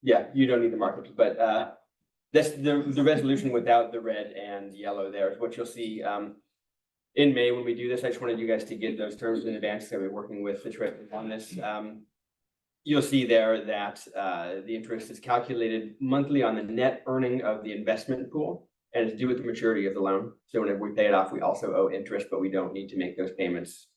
Yeah, you don't need the markups, but that's the resolution without the red and yellow there is what you'll see in May when we do this. I just wanted you guys to get those terms in advance. So we're working with the treasurer on this. You'll see there that the interest is calculated monthly on the net earning of the investment pool, and it's due with the maturity of the loan. So whenever we pay it off, we also owe interest, but we don't need to make those payments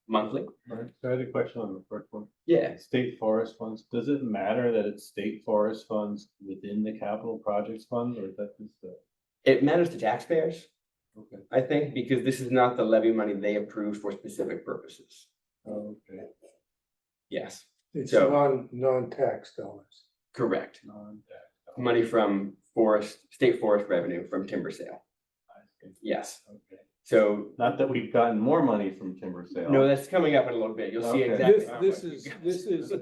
monthly. Right, so I had a question on the first one. Yeah. State forest funds, does it matter that it's state forest funds within the capital projects fund, or is that just the? It matters to taxpayers, Okay. I think, because this is not the levy money they approved for specific purposes. Okay. Yes, It's So- non-tax dollars. correct. Non-tax. Money from state forest revenue from timber sale. I see. Yes. Okay. So, Not that we've gotten more money from timber sale. no, that's coming up in a little bit. You'll see Okay. exactly. how This much is, we got. this is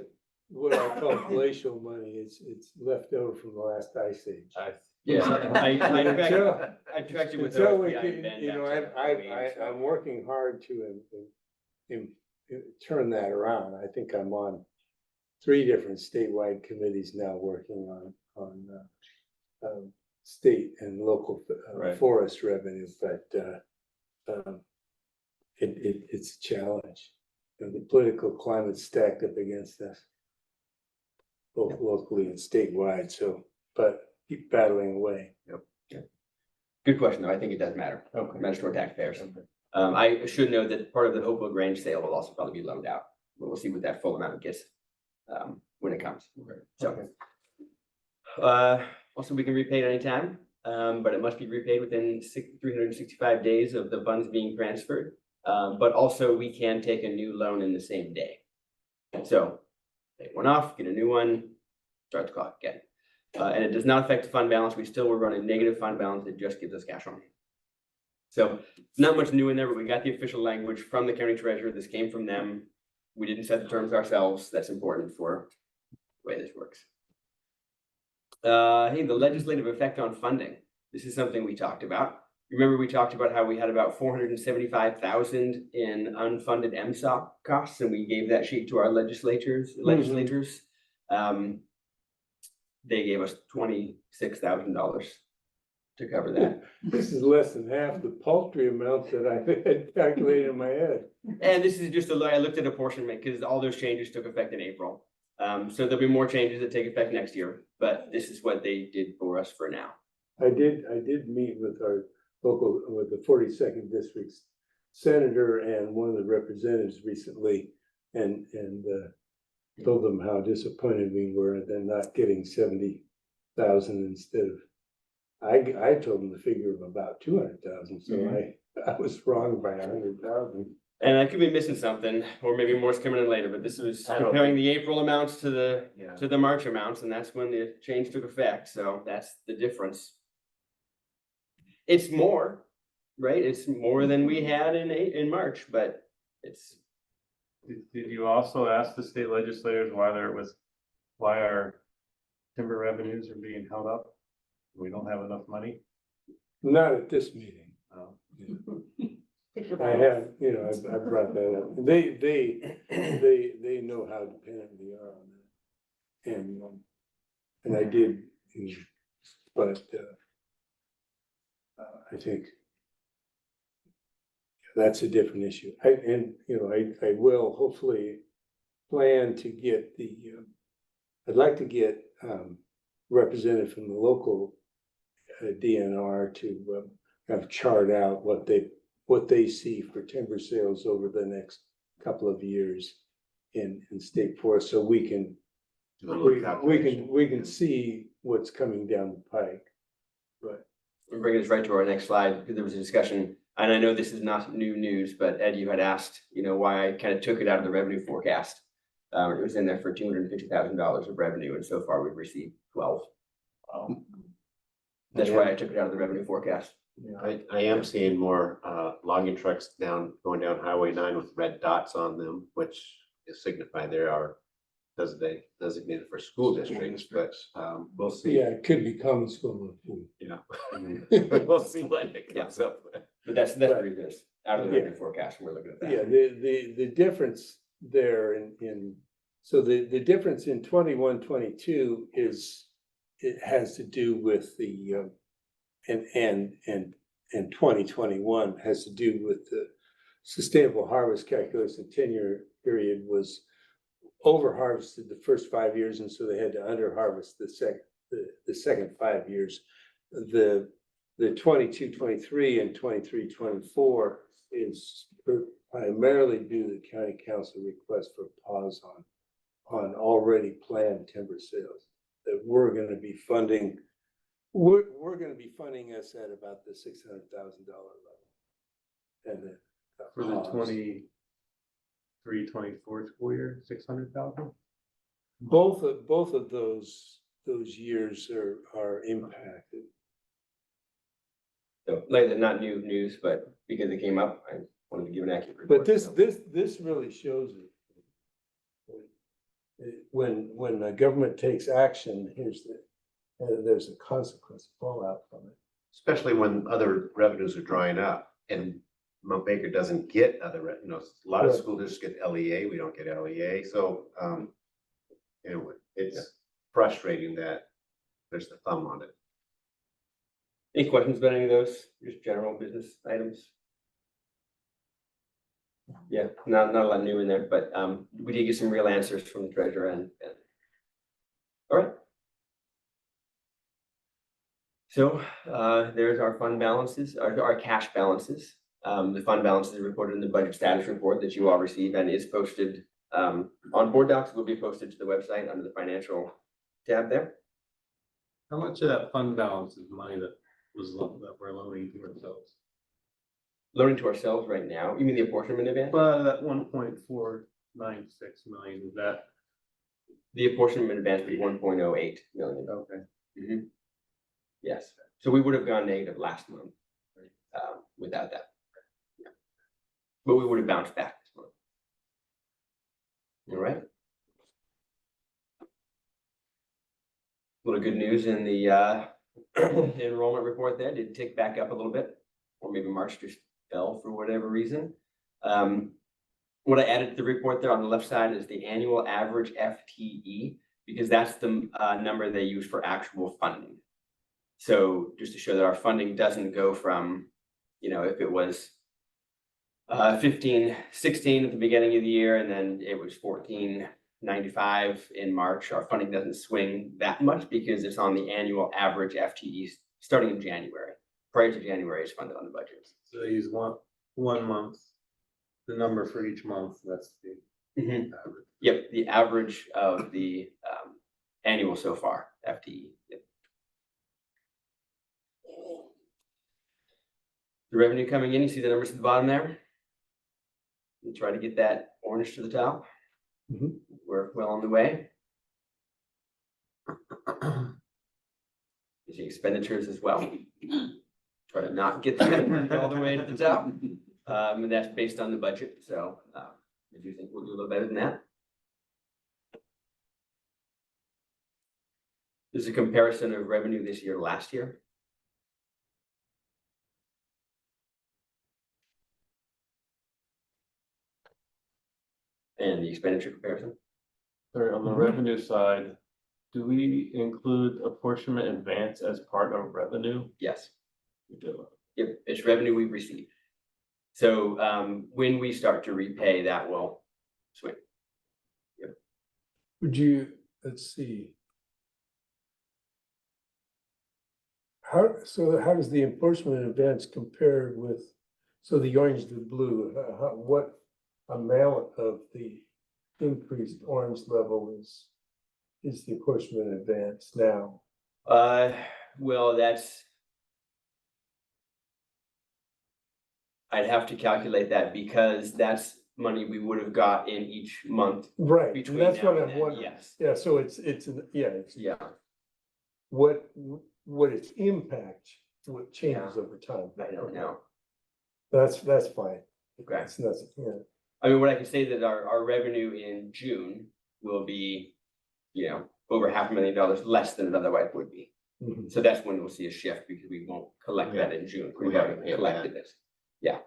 what I call glacial money. It's left over from the last ice age. Yeah, Until- I tracked it with Until we OSPI can, and Ben you know, back to I'm working hard to turn that around. I think I'm on 3 different statewide committees now working on state and local Right. forest revenue, but it's a challenge. And the political climate's stacked up against us, both locally and statewide, so, but keep battling away. Good question, though. I think it does matter. Okay. Matters to our taxpayers. I should know that part of the Hopewell Grange sale will also probably be loaned out. But we'll see what that full amount gets when it comes. So. Also, we can repay it anytime, but it must be repaid within 365 days of the funds being transferred. But also we can take a new loan in the same day. So take one off, get a new one, start the clock again. And it does not affect the fund balance. We still will run a negative fund balance. It just gives us cash on. So not much new in there, but we got the official language from the county treasurer. This came from them. We didn't set the terms ourselves. That's important for the way this works. Hey, the legislative effect on funding. This is something we talked about. Remember, we talked about how we had about 475,000 in unfunded MSOP costs, and we gave that sheet to our legislators. They gave us $26,000 to cover that. This is less than half the paltry amount that I had calculated in my head. And this is just I looked at apportionment because all those changes took effect in April. So there'll be more changes that take effect next year, but this is what they did for us for now. I did meet with our with the 42nd district's senator and one of the representatives recently and told them how disappointed we were at them not getting 70,000 instead of, I told them the figure of about 200,000, so I was wrong by 100,000. And I could be missing something, or maybe more's coming in later, but this was I don't comparing the April amounts to Yeah. the March amounts, and that's when the change took effect, so that's the difference. It's more, right? It's more than we had in March, but it's, Did you also ask the state legislators why our timber revenues are being held up? We don't have enough money? Not at this meeting. I have, I brought that up. They know how dependent we are on that. And I did, but I think that's a different issue. I will hopefully plan to get I'd like to get representative from the local DNR to have chart out what they see for timber sales over the next couple of years in state forest, so we can see what's coming down the pike. But we're bringing this right to our next slide, because there was a discussion, and I know this is not new news, but Ed, you had asked, why I kind of took it out of the revenue forecast. It was in there for $250,000 of revenue, and so far we've received 12. That's why I took it out of the revenue forecast. I am seeing more logging trucks going down Highway 9 with red dots on them, which is signify there are designated for school districts, but we'll see. yeah, it could be common school. Yeah. We'll see what it comes up with. But that's what it is, out of the revenue forecast, and we're looking at that. Yeah, the difference there so the difference in 21-22 is, it has to do with the and 2021 has to do with the sustainable harvest calculation. 10-year period was over harvested the first 5 years, and so they had to under harvest the second 5 years. The 22-23 and 23-24 is primarily due to the county council request for pause on already planned timber sales that we're going to be funding. We're going to be funding us at about the $600,000 level, and then For the 23-24 school year, 600,000? both of those years are impacted. So, like, not new news, but because it came up, I wanted to give an accurate report. But this really shows it. When the government takes action, there's a consequence fallout from it. Especially when other revenues are drying up and Mount Baker doesn't get other, a lot of Right. school districts get LEA, we don't get LEA, so anyway, it's frustrating that there's the thumb on it. Any questions about any of those, just general business items? Yeah, not a lot new in there, but we did get some real answers from the treasurer and. All right. So there's our fund balances, our cash balances. The fund balances are reported in the budget status report that you all receive and is posted on board docs. Will be posted to the website under the financial tab there. How much of that fund balance is money that we're loaning to ourselves? Loaning to ourselves right now. You mean the apportionment advance? Well, that 1.496 million, is that? The apportionment advance was 1.08 million. Okay. Mhm. Yes, so we would have gone negative last month without that. Yeah. But we would have bounced back this month. All right. A little good news in the enrollment report there, did tick back up a little bit, or maybe March just fell for whatever reason. What I added to the report there on the left side is the annual average FTE, because that's the number they use for actual funding. So just to show that our funding doesn't go from, if it was 15, 16 at the beginning of the year, and then it was 14, 95 in March. Our funding doesn't swing that much because it's on the annual average FTEs starting in January. Prior to January, it's funded on the budget. So they use one month, the number for each month, that's the Mhm. average. Yep, the average of the annual so far, FTE. Yep. The revenue coming in, you see the numbers at the bottom there? We try to get that orange to the top. Mhm. We're well on the way. You see expenditures as well. Try to not get that all the way to the top. And that's based on the budget, so I do think we'll do a little better than that. This is a comparison of revenue this year to last year. And the expenditure comparison. Sorry, on the revenue side, do we include apportionment advance as part of revenue? Yes, We do. yep, it's revenue we receive. So when we start to repay, that will swing. Would you, let's see. How does the enforcement events compare with, so the orange, the blue, what amount of the increased orange level is the enforcement advance now? Well, I'd have to calculate that because that's money we would have got in each month Right, and between that's now what and I'm then, wondering. yes. Yeah, so it's Yeah, what its impact, what changes over time. I don't know. That's fine. Okay. That's nothing, yeah. I mean, what I can say that our revenue in June will be, over $500,000 less than it otherwise would be. Mhm. So that's when we'll see a shift because we won't collect that in June. We We've already haven't paid collected it. Yeah.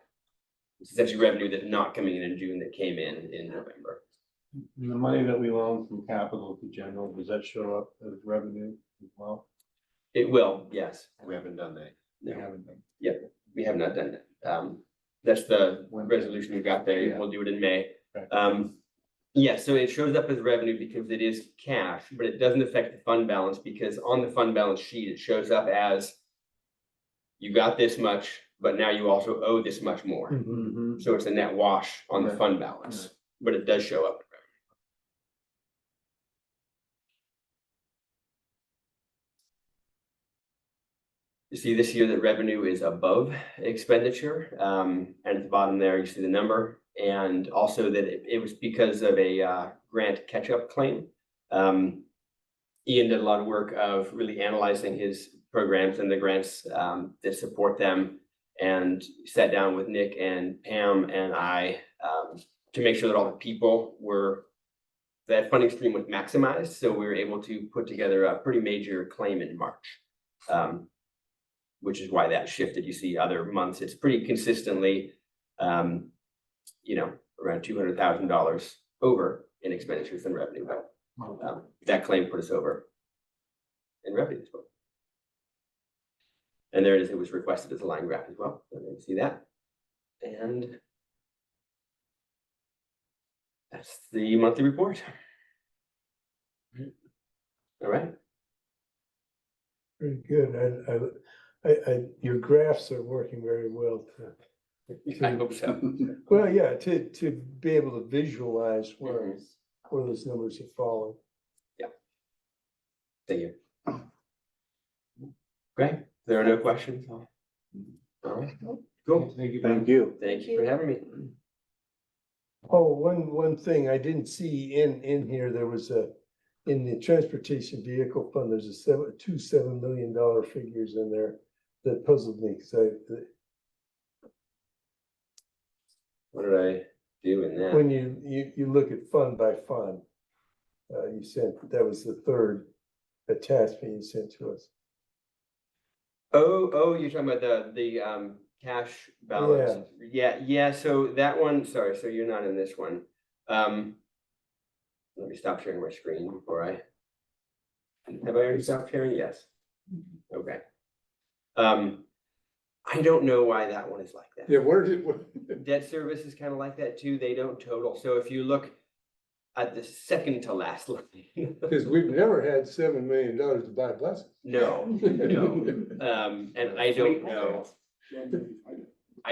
It's essentially revenue that's not coming in June that came in November. And the money that we loan from capital to general, does that show up as revenue as well? It will, yes. We haven't done that. We No, haven't done. we have not done that. That's the resolution we've got there. Yeah. We'll do it in May. Right. Yeah, so it shows up as revenue because it is cash, but it doesn't affect the fund balance because on the fund balance sheet, it shows up as you got this much, but now you also owe this much more. Mhm. So it's a net wash on the Right. fund balance, but it does show up. You see this year that revenue is above expenditure, and at the bottom there, you see the number. And also that it was because of a grant catch-up claim. Ian did a lot of work of really analyzing his programs and the grants that support them, and sat down with Nick and Pam and I to make sure that all the people that funding stream was maximized. So we were able to put together a pretty major claim in March, which is why that shifted. You see other months, it's pretty consistently, around $200,000 over in expenditures than revenue, but that claim put us over in revenue as well. And there it is, it was requested as a line graph as well, so you see that. And that's the monthly report. All right. Very good. Your graphs are working very well I hope so. well, yeah, to be able to visualize Mhm. where those numbers are falling. Thank you. Great. There are no questions. All right. Cool. Thank you. Thank you. Thank you for having me. Oh, one thing I didn't see in here, there was in the transportation vehicle fund, there's two $7 million figures in there that puzzled me, because What did I do in that? when you look at fund by fund, you sent, that was the third attachment you sent to us. Oh, you're talking about the cash balance. Yeah, so that one, sorry, so you're not in this one. Let me stop sharing my screen before have I already stopped sharing? Yes. Okay. I don't know why that one is like that. Yeah, where did? Debt service is kind of like that too. They don't total. So if you look, At the second to last line. Because we've never had $7 million to buy buses. No, and I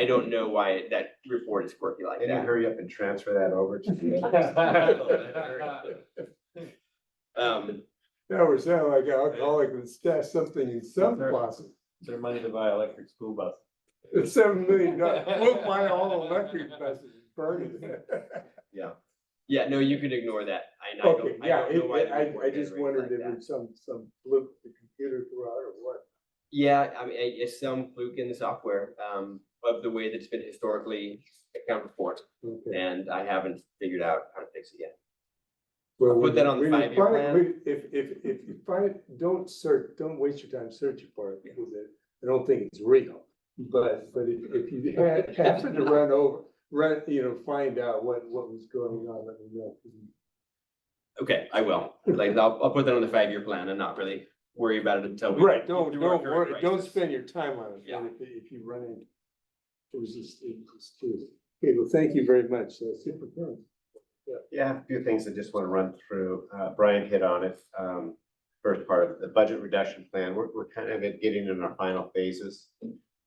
don't know why that report is quirky like Can you that. hurry up and transfer that over to me? That would sound like an alcoholic would stash something in some closet. Is there money to buy electric school buses? It's $7 million. We'll buy all electric buses and burn it. Yeah, no, you can ignore that. I Okay, don't, I yeah, don't know why. the I report just generates wondered like if that. it's some fluke the computer threw out or what. Yeah, I mean, it's some fluke in the software, of the way that's been historically accounted for. Okay. And I haven't figured out how to fix it yet. Well, I'll put that on the when you 5-year find- plan. If you find, it, don't waste your time searching for it because I don't think it's real. But if you happen to find out what was going on, let me know. Okay, I will. Like, I'll put that on the 5-year plan and not really worry about it until we. Right, don't do our current worry, don't crisis. spend your time on it. Yeah. If you run into resistance to it. Okay, well, thank you very much. Super fun. Yeah, a few things I just want to run through. Brian hit on it. First part of the budget reduction plan, we're kind of getting in our final phases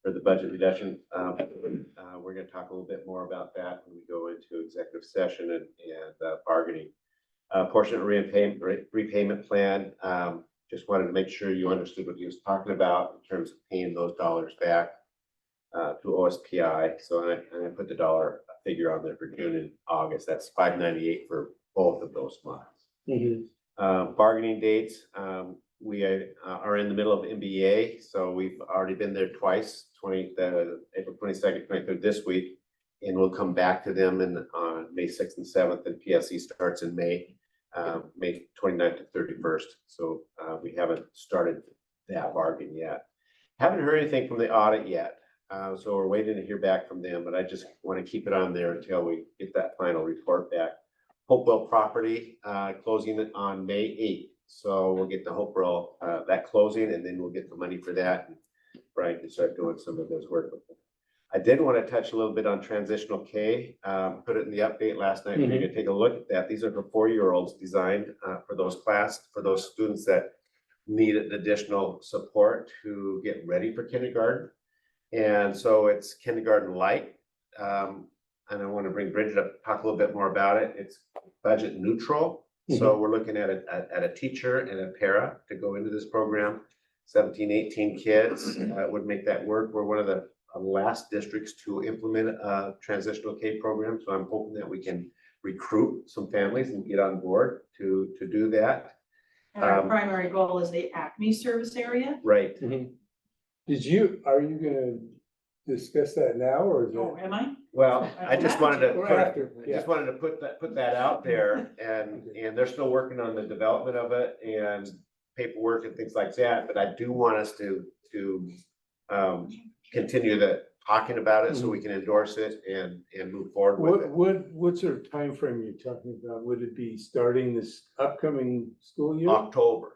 for the budget reduction. We're going to talk a little bit more about that when we go into executive session and bargaining. Portion of repayment plan, just wanted to make sure you understood what he was talking about in terms of paying those dollars back to OSPI. So I put the dollar figure on there for June and August. That's $598 for both of those months. Bargaining dates, we are in the middle of MBA, so we've already been there twice, April 22nd, 23rd this week, and we'll come back to them on May 6th and 7th, and PSE starts in May 29th to 31st. So we haven't started that bargain yet. Haven't heard anything from the audit yet, so we're waiting to hear back from them, but I just want to keep it on there until we get that final report back. Hopewell property closing on May 8th. So we'll get the Hopewell that closing, and then we'll get the money for that. And Brian can start doing some of those work with it. I did want to touch a little bit on transitional K. Put it in the update last night. We're going to take a look at that. These are for 4-year-olds designed for those students that need additional support to get ready for kindergarten. And so it's kindergarten light. And I want to bring Bridget up, talk a little bit more about it. It's budget neutral. So we're looking at a teacher and a para to go into this program. 17, 18 kids would make that work. We're one of the last districts to implement a transitional K program. So I'm hoping that we can recruit some families and get on board to do that. And our primary goal is the Acme service area. Right. Are you gonna discuss that now or is Oh, it? am I? Well, I just wanted to Or put, after? just wanted to put that out there, and they're still working on the development of it and paperwork and things like that, but I do want us to continue talking about it so we can endorse it and move forward with it. What sort of timeframe are you talking about? Would it be starting this upcoming school year? October.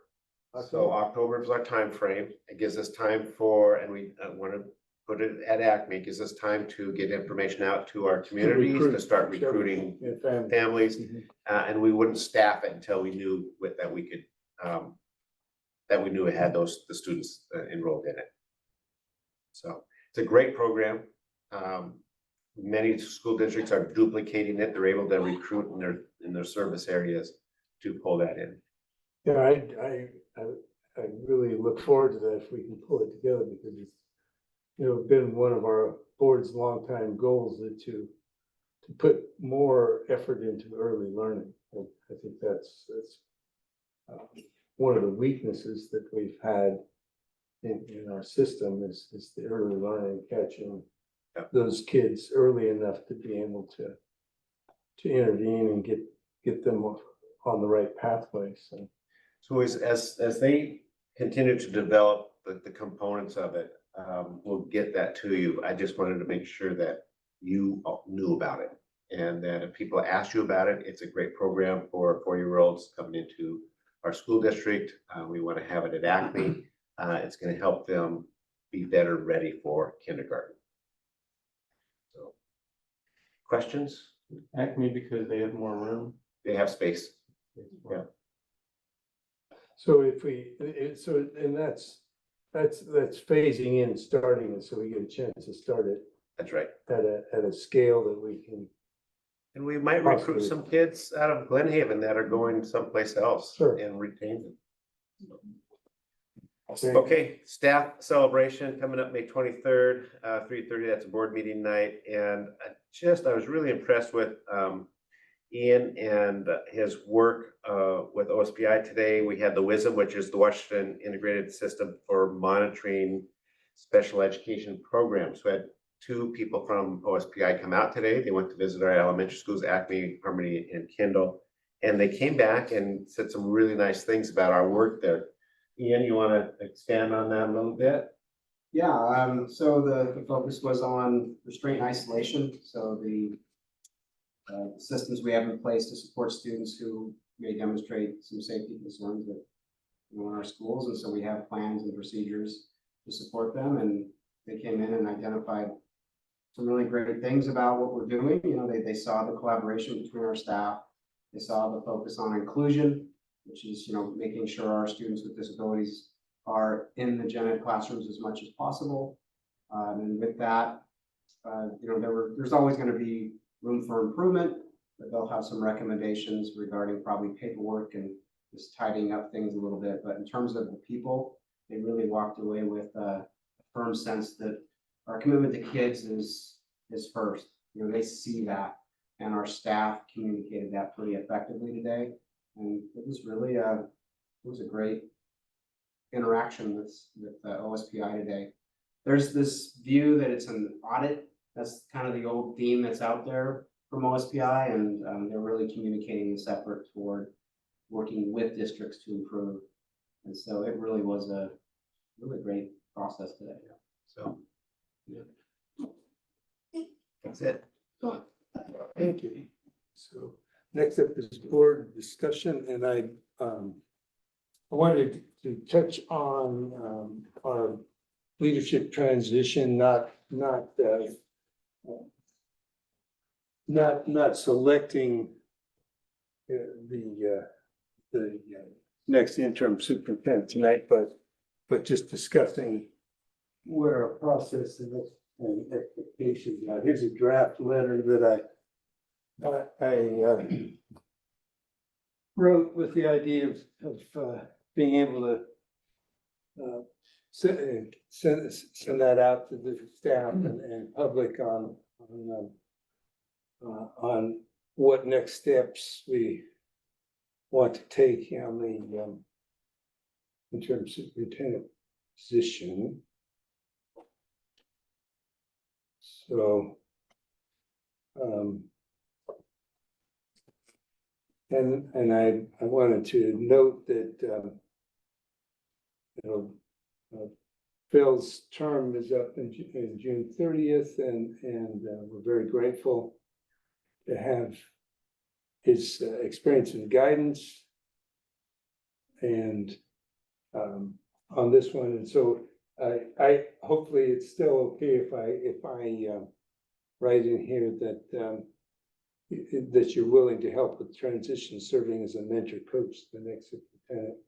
So October is our time frame. It gives us time for, and we want to put it at Acme, gives us time to get information out to our communities, to start recruiting families. And we wouldn't staff it until we knew that we could, that we knew it had the students enrolled in it. So it's a great program. Many school districts are duplicating it. They're able to recruit in their service areas to pull that in. Yeah, I really look forward to that if we can pull it together because it's, been one of our board's longtime goals to put more effort into early learning. I think that's one of the weaknesses that we've had in our system is the early learning, catching those kids early enough to be able to intervene and get them on the right pathway. So as they continue to develop the components of it, we'll get that to you. I just wanted to make sure that you knew about it, and that if people ask you about it, it's a great program for 4-year-olds coming into our school district. We want to have it at Acme. It's going to help them be better ready for kindergarten. So, questions? Acme because they have more room. they have space. Yeah. So if we, so, and that's phasing in, starting, and so we get a chance to start it That's right. at a scale that we can. And we might recruit Possibly. some kids out of Glen Haven that are going someplace else Sure. and retain them. Great. Okay, staff celebration coming up May 23rd, 3:30, that's a board meeting night. And I was really impressed with Ian and his work with OSPI today. We had the WISM, which is the Washington Integrated System for Monitoring Special Education Programs. We had 2 people from OSPI come out today. They went to visit our elementary schools, Acme, Harmony, and Kendall. And they came back and said some really nice things about our work there. Ian, you want to expand on that a little bit? Yeah, so the focus was on restraint and isolation, so the systems we have in place to support students who may demonstrate some safety concerns that, in our schools, and so we have plans and procedures to support them, and they came in and identified some really great things about what we're doing. They saw the collaboration between our staff, they saw the focus on inclusion, which is, making sure our students with disabilities are in the gen ed classrooms as much as possible. And with that, there's always going to be room for improvement, but they'll have some recommendations regarding probably paperwork and just tidying up things a little bit. But in terms of the people, they really walked away with a firm sense that our commitment to kids is first. They see that, and our staff communicated that pretty effectively today. And it was really it was a great interaction with OSPI today. There's this view that it's an audit. That's kind of the old theme that's out there from OSPI, and they're really communicating this effort toward working with districts to improve. And so it really was a really great process today. So, yeah. That's it. Thank you. So next up is board discussion, and I wanted to touch on our leadership transition, not selecting the next interim superintendent tonight, but just discussing where our process and expectations are. Here's a draft letter that I wrote with the idea of being able to send that out to the staff and public on what next steps we want to take on the interim superintendent position. So, and I wanted to note that, Phil's term is up in June 30th, and we're very grateful to have his experience and guidance and on this one. And so I hopefully it's still okay if I write in here that you're willing to help with transition, serving as a mentor coach to the next superintendent.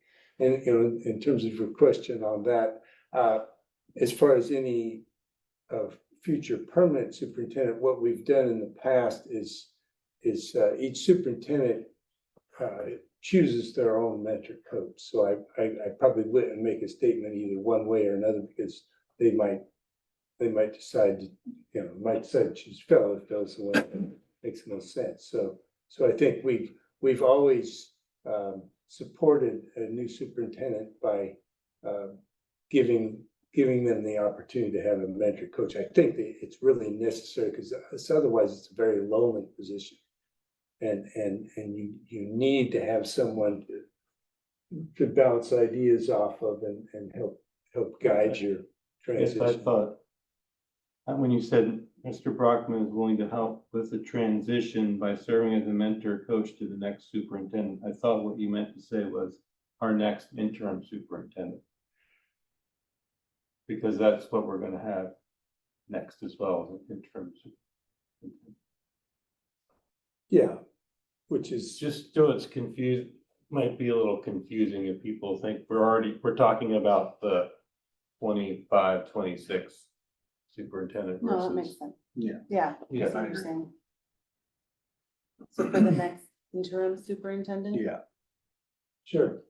And in terms of your question on that, as far as any future permanent superintendent, what we've done in the past is each superintendent chooses their own mentor coach. So I probably wouldn't make a statement either one way or another, because they might decide to choose Phil if Phil's the one that makes the most sense. So I think we've always supported a new superintendent by giving them the opportunity to have a mentor coach. I think that it's really necessary, because otherwise it's a very lonely position. And you need to have someone to bounce ideas off of and help guide your Yes, I transition. thought, when you said Mr. Brockman is willing to help with the transition by serving as a mentor coach to the next superintendent, I thought what you meant to say was our next interim superintendent. Because that's what we're gonna have next as well, as an interim superintendent. Yeah, which is Just so it's confused, might be a little confusing if people think we're talking about the 25, 26 superintendent No, that makes versus. sense. Yeah. Yeah, I Yeah, see I what you're agree. saying. So for the next interim superintendent? Yeah, sure.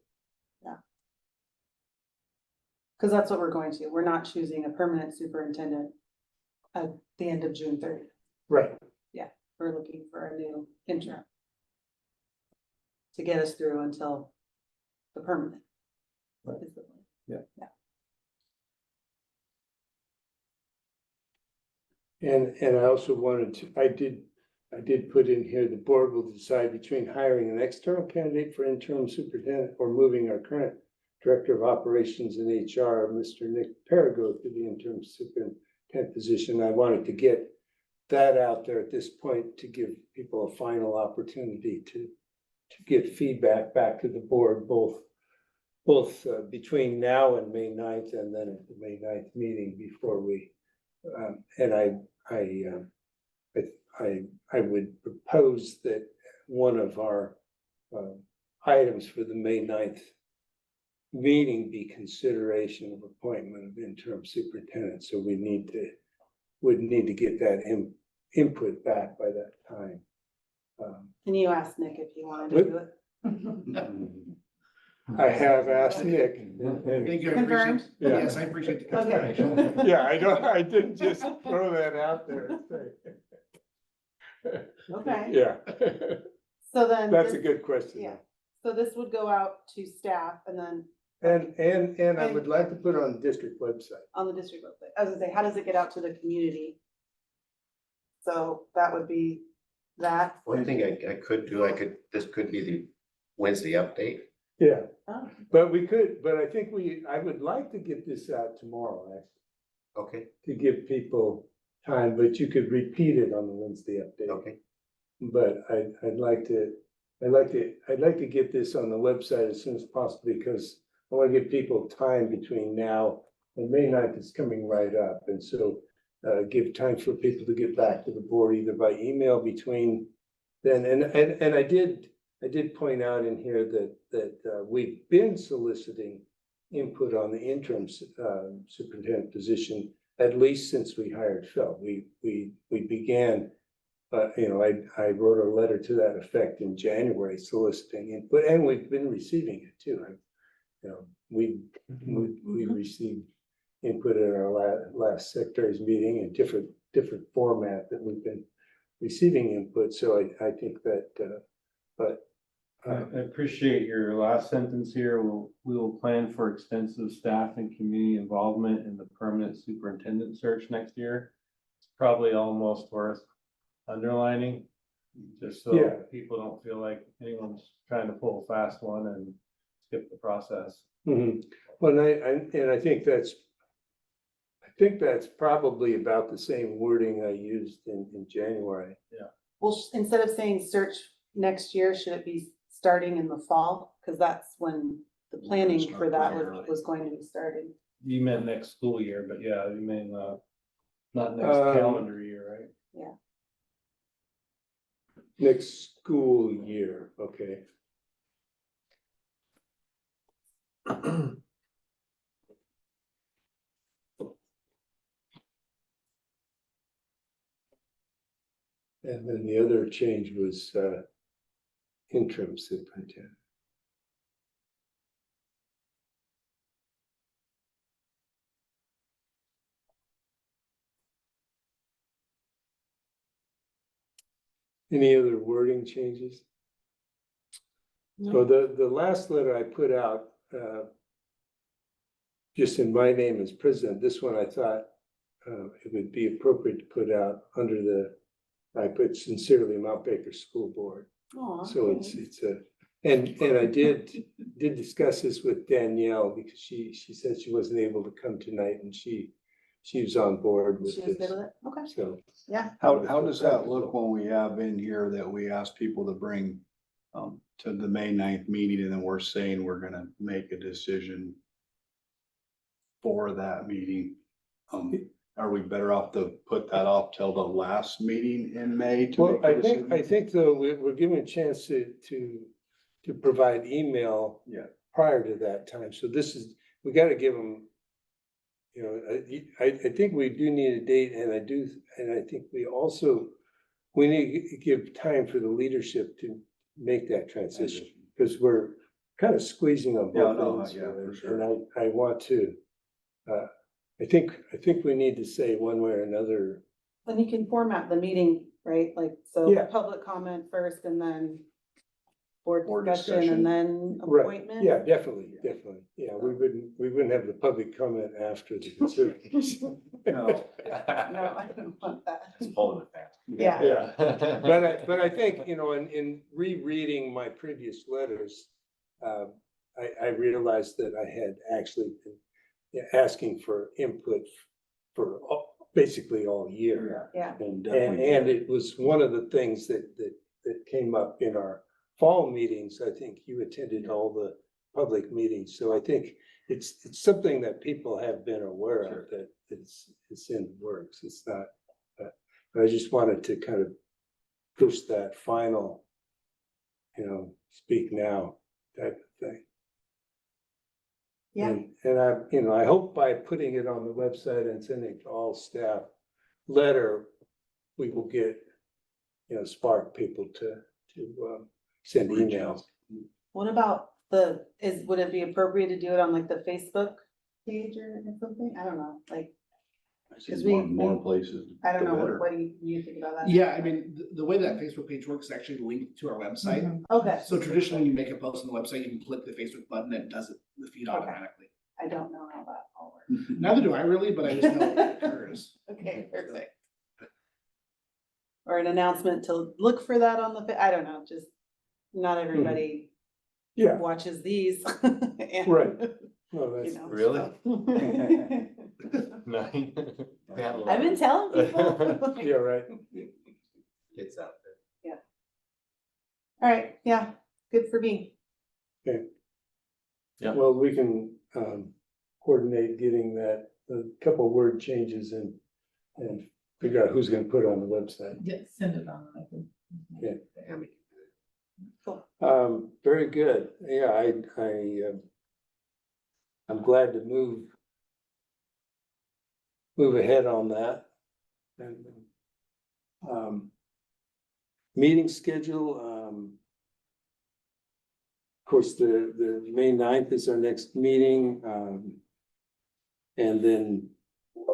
Because that's what we're going to. We're not choosing a permanent superintendent at the end of June 30th. Right. We're looking for a new interim to get us through until the permanent. Right. is the plan. And I also wanted to, I did put in here, the board will decide between hiring an external candidate for interim superintendent or moving our current director of operations and HR, Mr. Nick Perigo, to the interim superintendent position. I wanted to get that out there at this point to give people a final opportunity to get feedback back to the board, both between now and May 9th, and then at the May 9th meeting before we, and I would propose that one of our items for the May 9th meeting be consideration of appointment of interim superintendent. So we would need to get that input back by that time. Can you ask Nick if he wanted to do it? I have asked Nick. Thank you, I Confirmed? appreciate, Yeah. yes, I appreciate the Okay. confirmation. Yeah, I didn't just throw that out there and say. Okay, Yeah, so then. that's a this- good question. Yeah, so this would go out to staff and then And I would like to put it on the district website. on the district website. I was gonna say, how does it get out to the community? So that would be that. One thing I could do, this could be the Wednesday update. Yeah, Oh, but I think I would like to get this out tomorrow, actually, Okay, to give people time, but you could repeat it on the Wednesday update. okay. But I'd like to get this on the website as soon as possible, because I want to give people time between now and May 9th is coming right up. And so give time for people to get back to the board either by email between then. And I did point out in here that we've been soliciting input on the interim superintendent position, at least since we hired Phil. We began, I wrote a letter to that effect in January soliciting input, and we've been receiving it too. We received input at our last secretary's meeting in different format that we've been receiving input. So I think that, I appreciate your last sentence here. We will plan for extensive staff and community involvement in the permanent superintendent search next year. It's probably almost worth underlining, just so Yeah. people don't feel like anyone's trying to pull a fast one and skip the process. mhm. Well, and I think that's probably about the same wording I used in January. well, instead of saying search next year, should it be starting in the fall? Because that's when the planning for that was going to be starting. You meant next school year, but yeah, you mean, not next calendar year, right? Next school year, okay. And then the other change was interim superintendent. Any other wording changes? So the last letter I put out, just in my name as president, this one I thought it would be appropriate to put out under I put sincerely Mount Baker School Board. Aw, So thanks. it's and I did discuss this with Danielle, because she said she wasn't able to come tonight, and she was on board with She was this. good with it? Okay, So, yeah. how does that look when we have in here that we ask people to bring to the May 9th meeting, and then we're saying we're gonna make a decision for that meeting? are we better off to put that off till the last meeting in May? to Well, make a decision? I think though, we're given a chance to provide email. Yeah. Prior to that time, so this is, we gotta give them. You know, I think we do need a date, and I think we need to give time for the leadership to make that transition, because we're kind of squeezing on Yeah, both no, ends. yeah, here, for sure. And I want to, I think we need to say one way or another. Then you can format the meeting, right? Like, so Yeah. public comment first and then board Board discussion discussion. and then Right, appointment. yeah, definitely. Yeah, we wouldn't have the public comment after the consideration. No. No, I don't want that. It's pulling it fast. Yeah. Yeah. But I think, you know, in rereading my previous letters, I realized that I had actually been asking for input for basically all year. Yeah. And Definitely. it was one of the things that came up in our fall meetings. I think you attended all the public meetings, so I think it's something that people have been aware of, that it's in the works. It's not, but I just wanted to kind of push that final, you know, speak now type of thing. Yeah. And I, you know, I hope by putting it on the website and sending it to all staff letter, we will get, you know, spark people to send Reach emails. out. What about would it be appropriate to do it on like the Facebook page or something? I don't know, like, I Because see we- more places. I don't the know, better. what do you think about that? Yeah, I mean, the way that Facebook page works is actually linked to our website. Okay, So traditionally, when you make a post on the website, you can click the Facebook button and it does it, the feed Okay. automatically. I don't know how that all works. Neither do I really, but I just know it occurs. Okay, perfect. Or an announcement to look for that on I don't know, just not everybody Yeah, watches these. and, Right. no, you that's, know, Really? so. Nine. I've been telling people. yeah, right. It's out there. All right, yeah, good for me. Yeah. Well, we can coordinate getting that, a couple word changes and figure out who's gonna put it on the website. Yeah, send it on, I think. Cool. Very good. Yeah, I'm glad to move ahead on that. And meeting schedule, of course, the May 9th is our next meeting. And then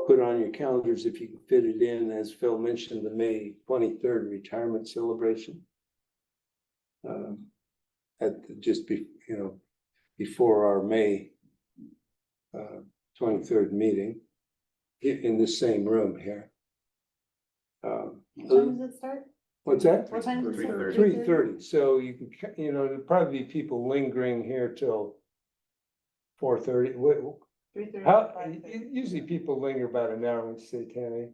put on your calendars if you can fit it in, as Phil mentioned, the May 23rd retirement celebration. Before our May 23rd meeting in the same room here. What time does it start? What's that? What time does it start? 3:30, so you can, there'll probably be people lingering here till 4:30. 3:30. How, usually people linger about an hour, let's say 10,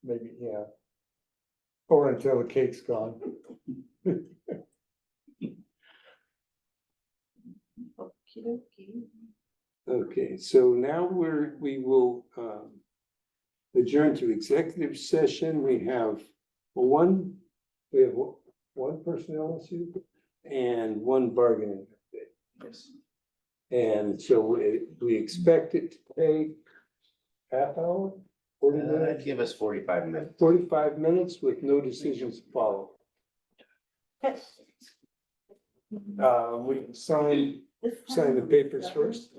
maybe, yeah. Or until the cake's gone. Okey-dokey. Okay, so now we will adjourn to executive session. We have one personnel issue and one bargaining update. Yes. And so we expect it to take half hour, 40 minutes, Give us 45 minutes. 45 minutes with no decisions to follow. We can sign the papers first.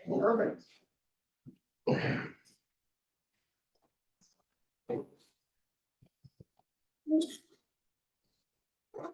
Perfect.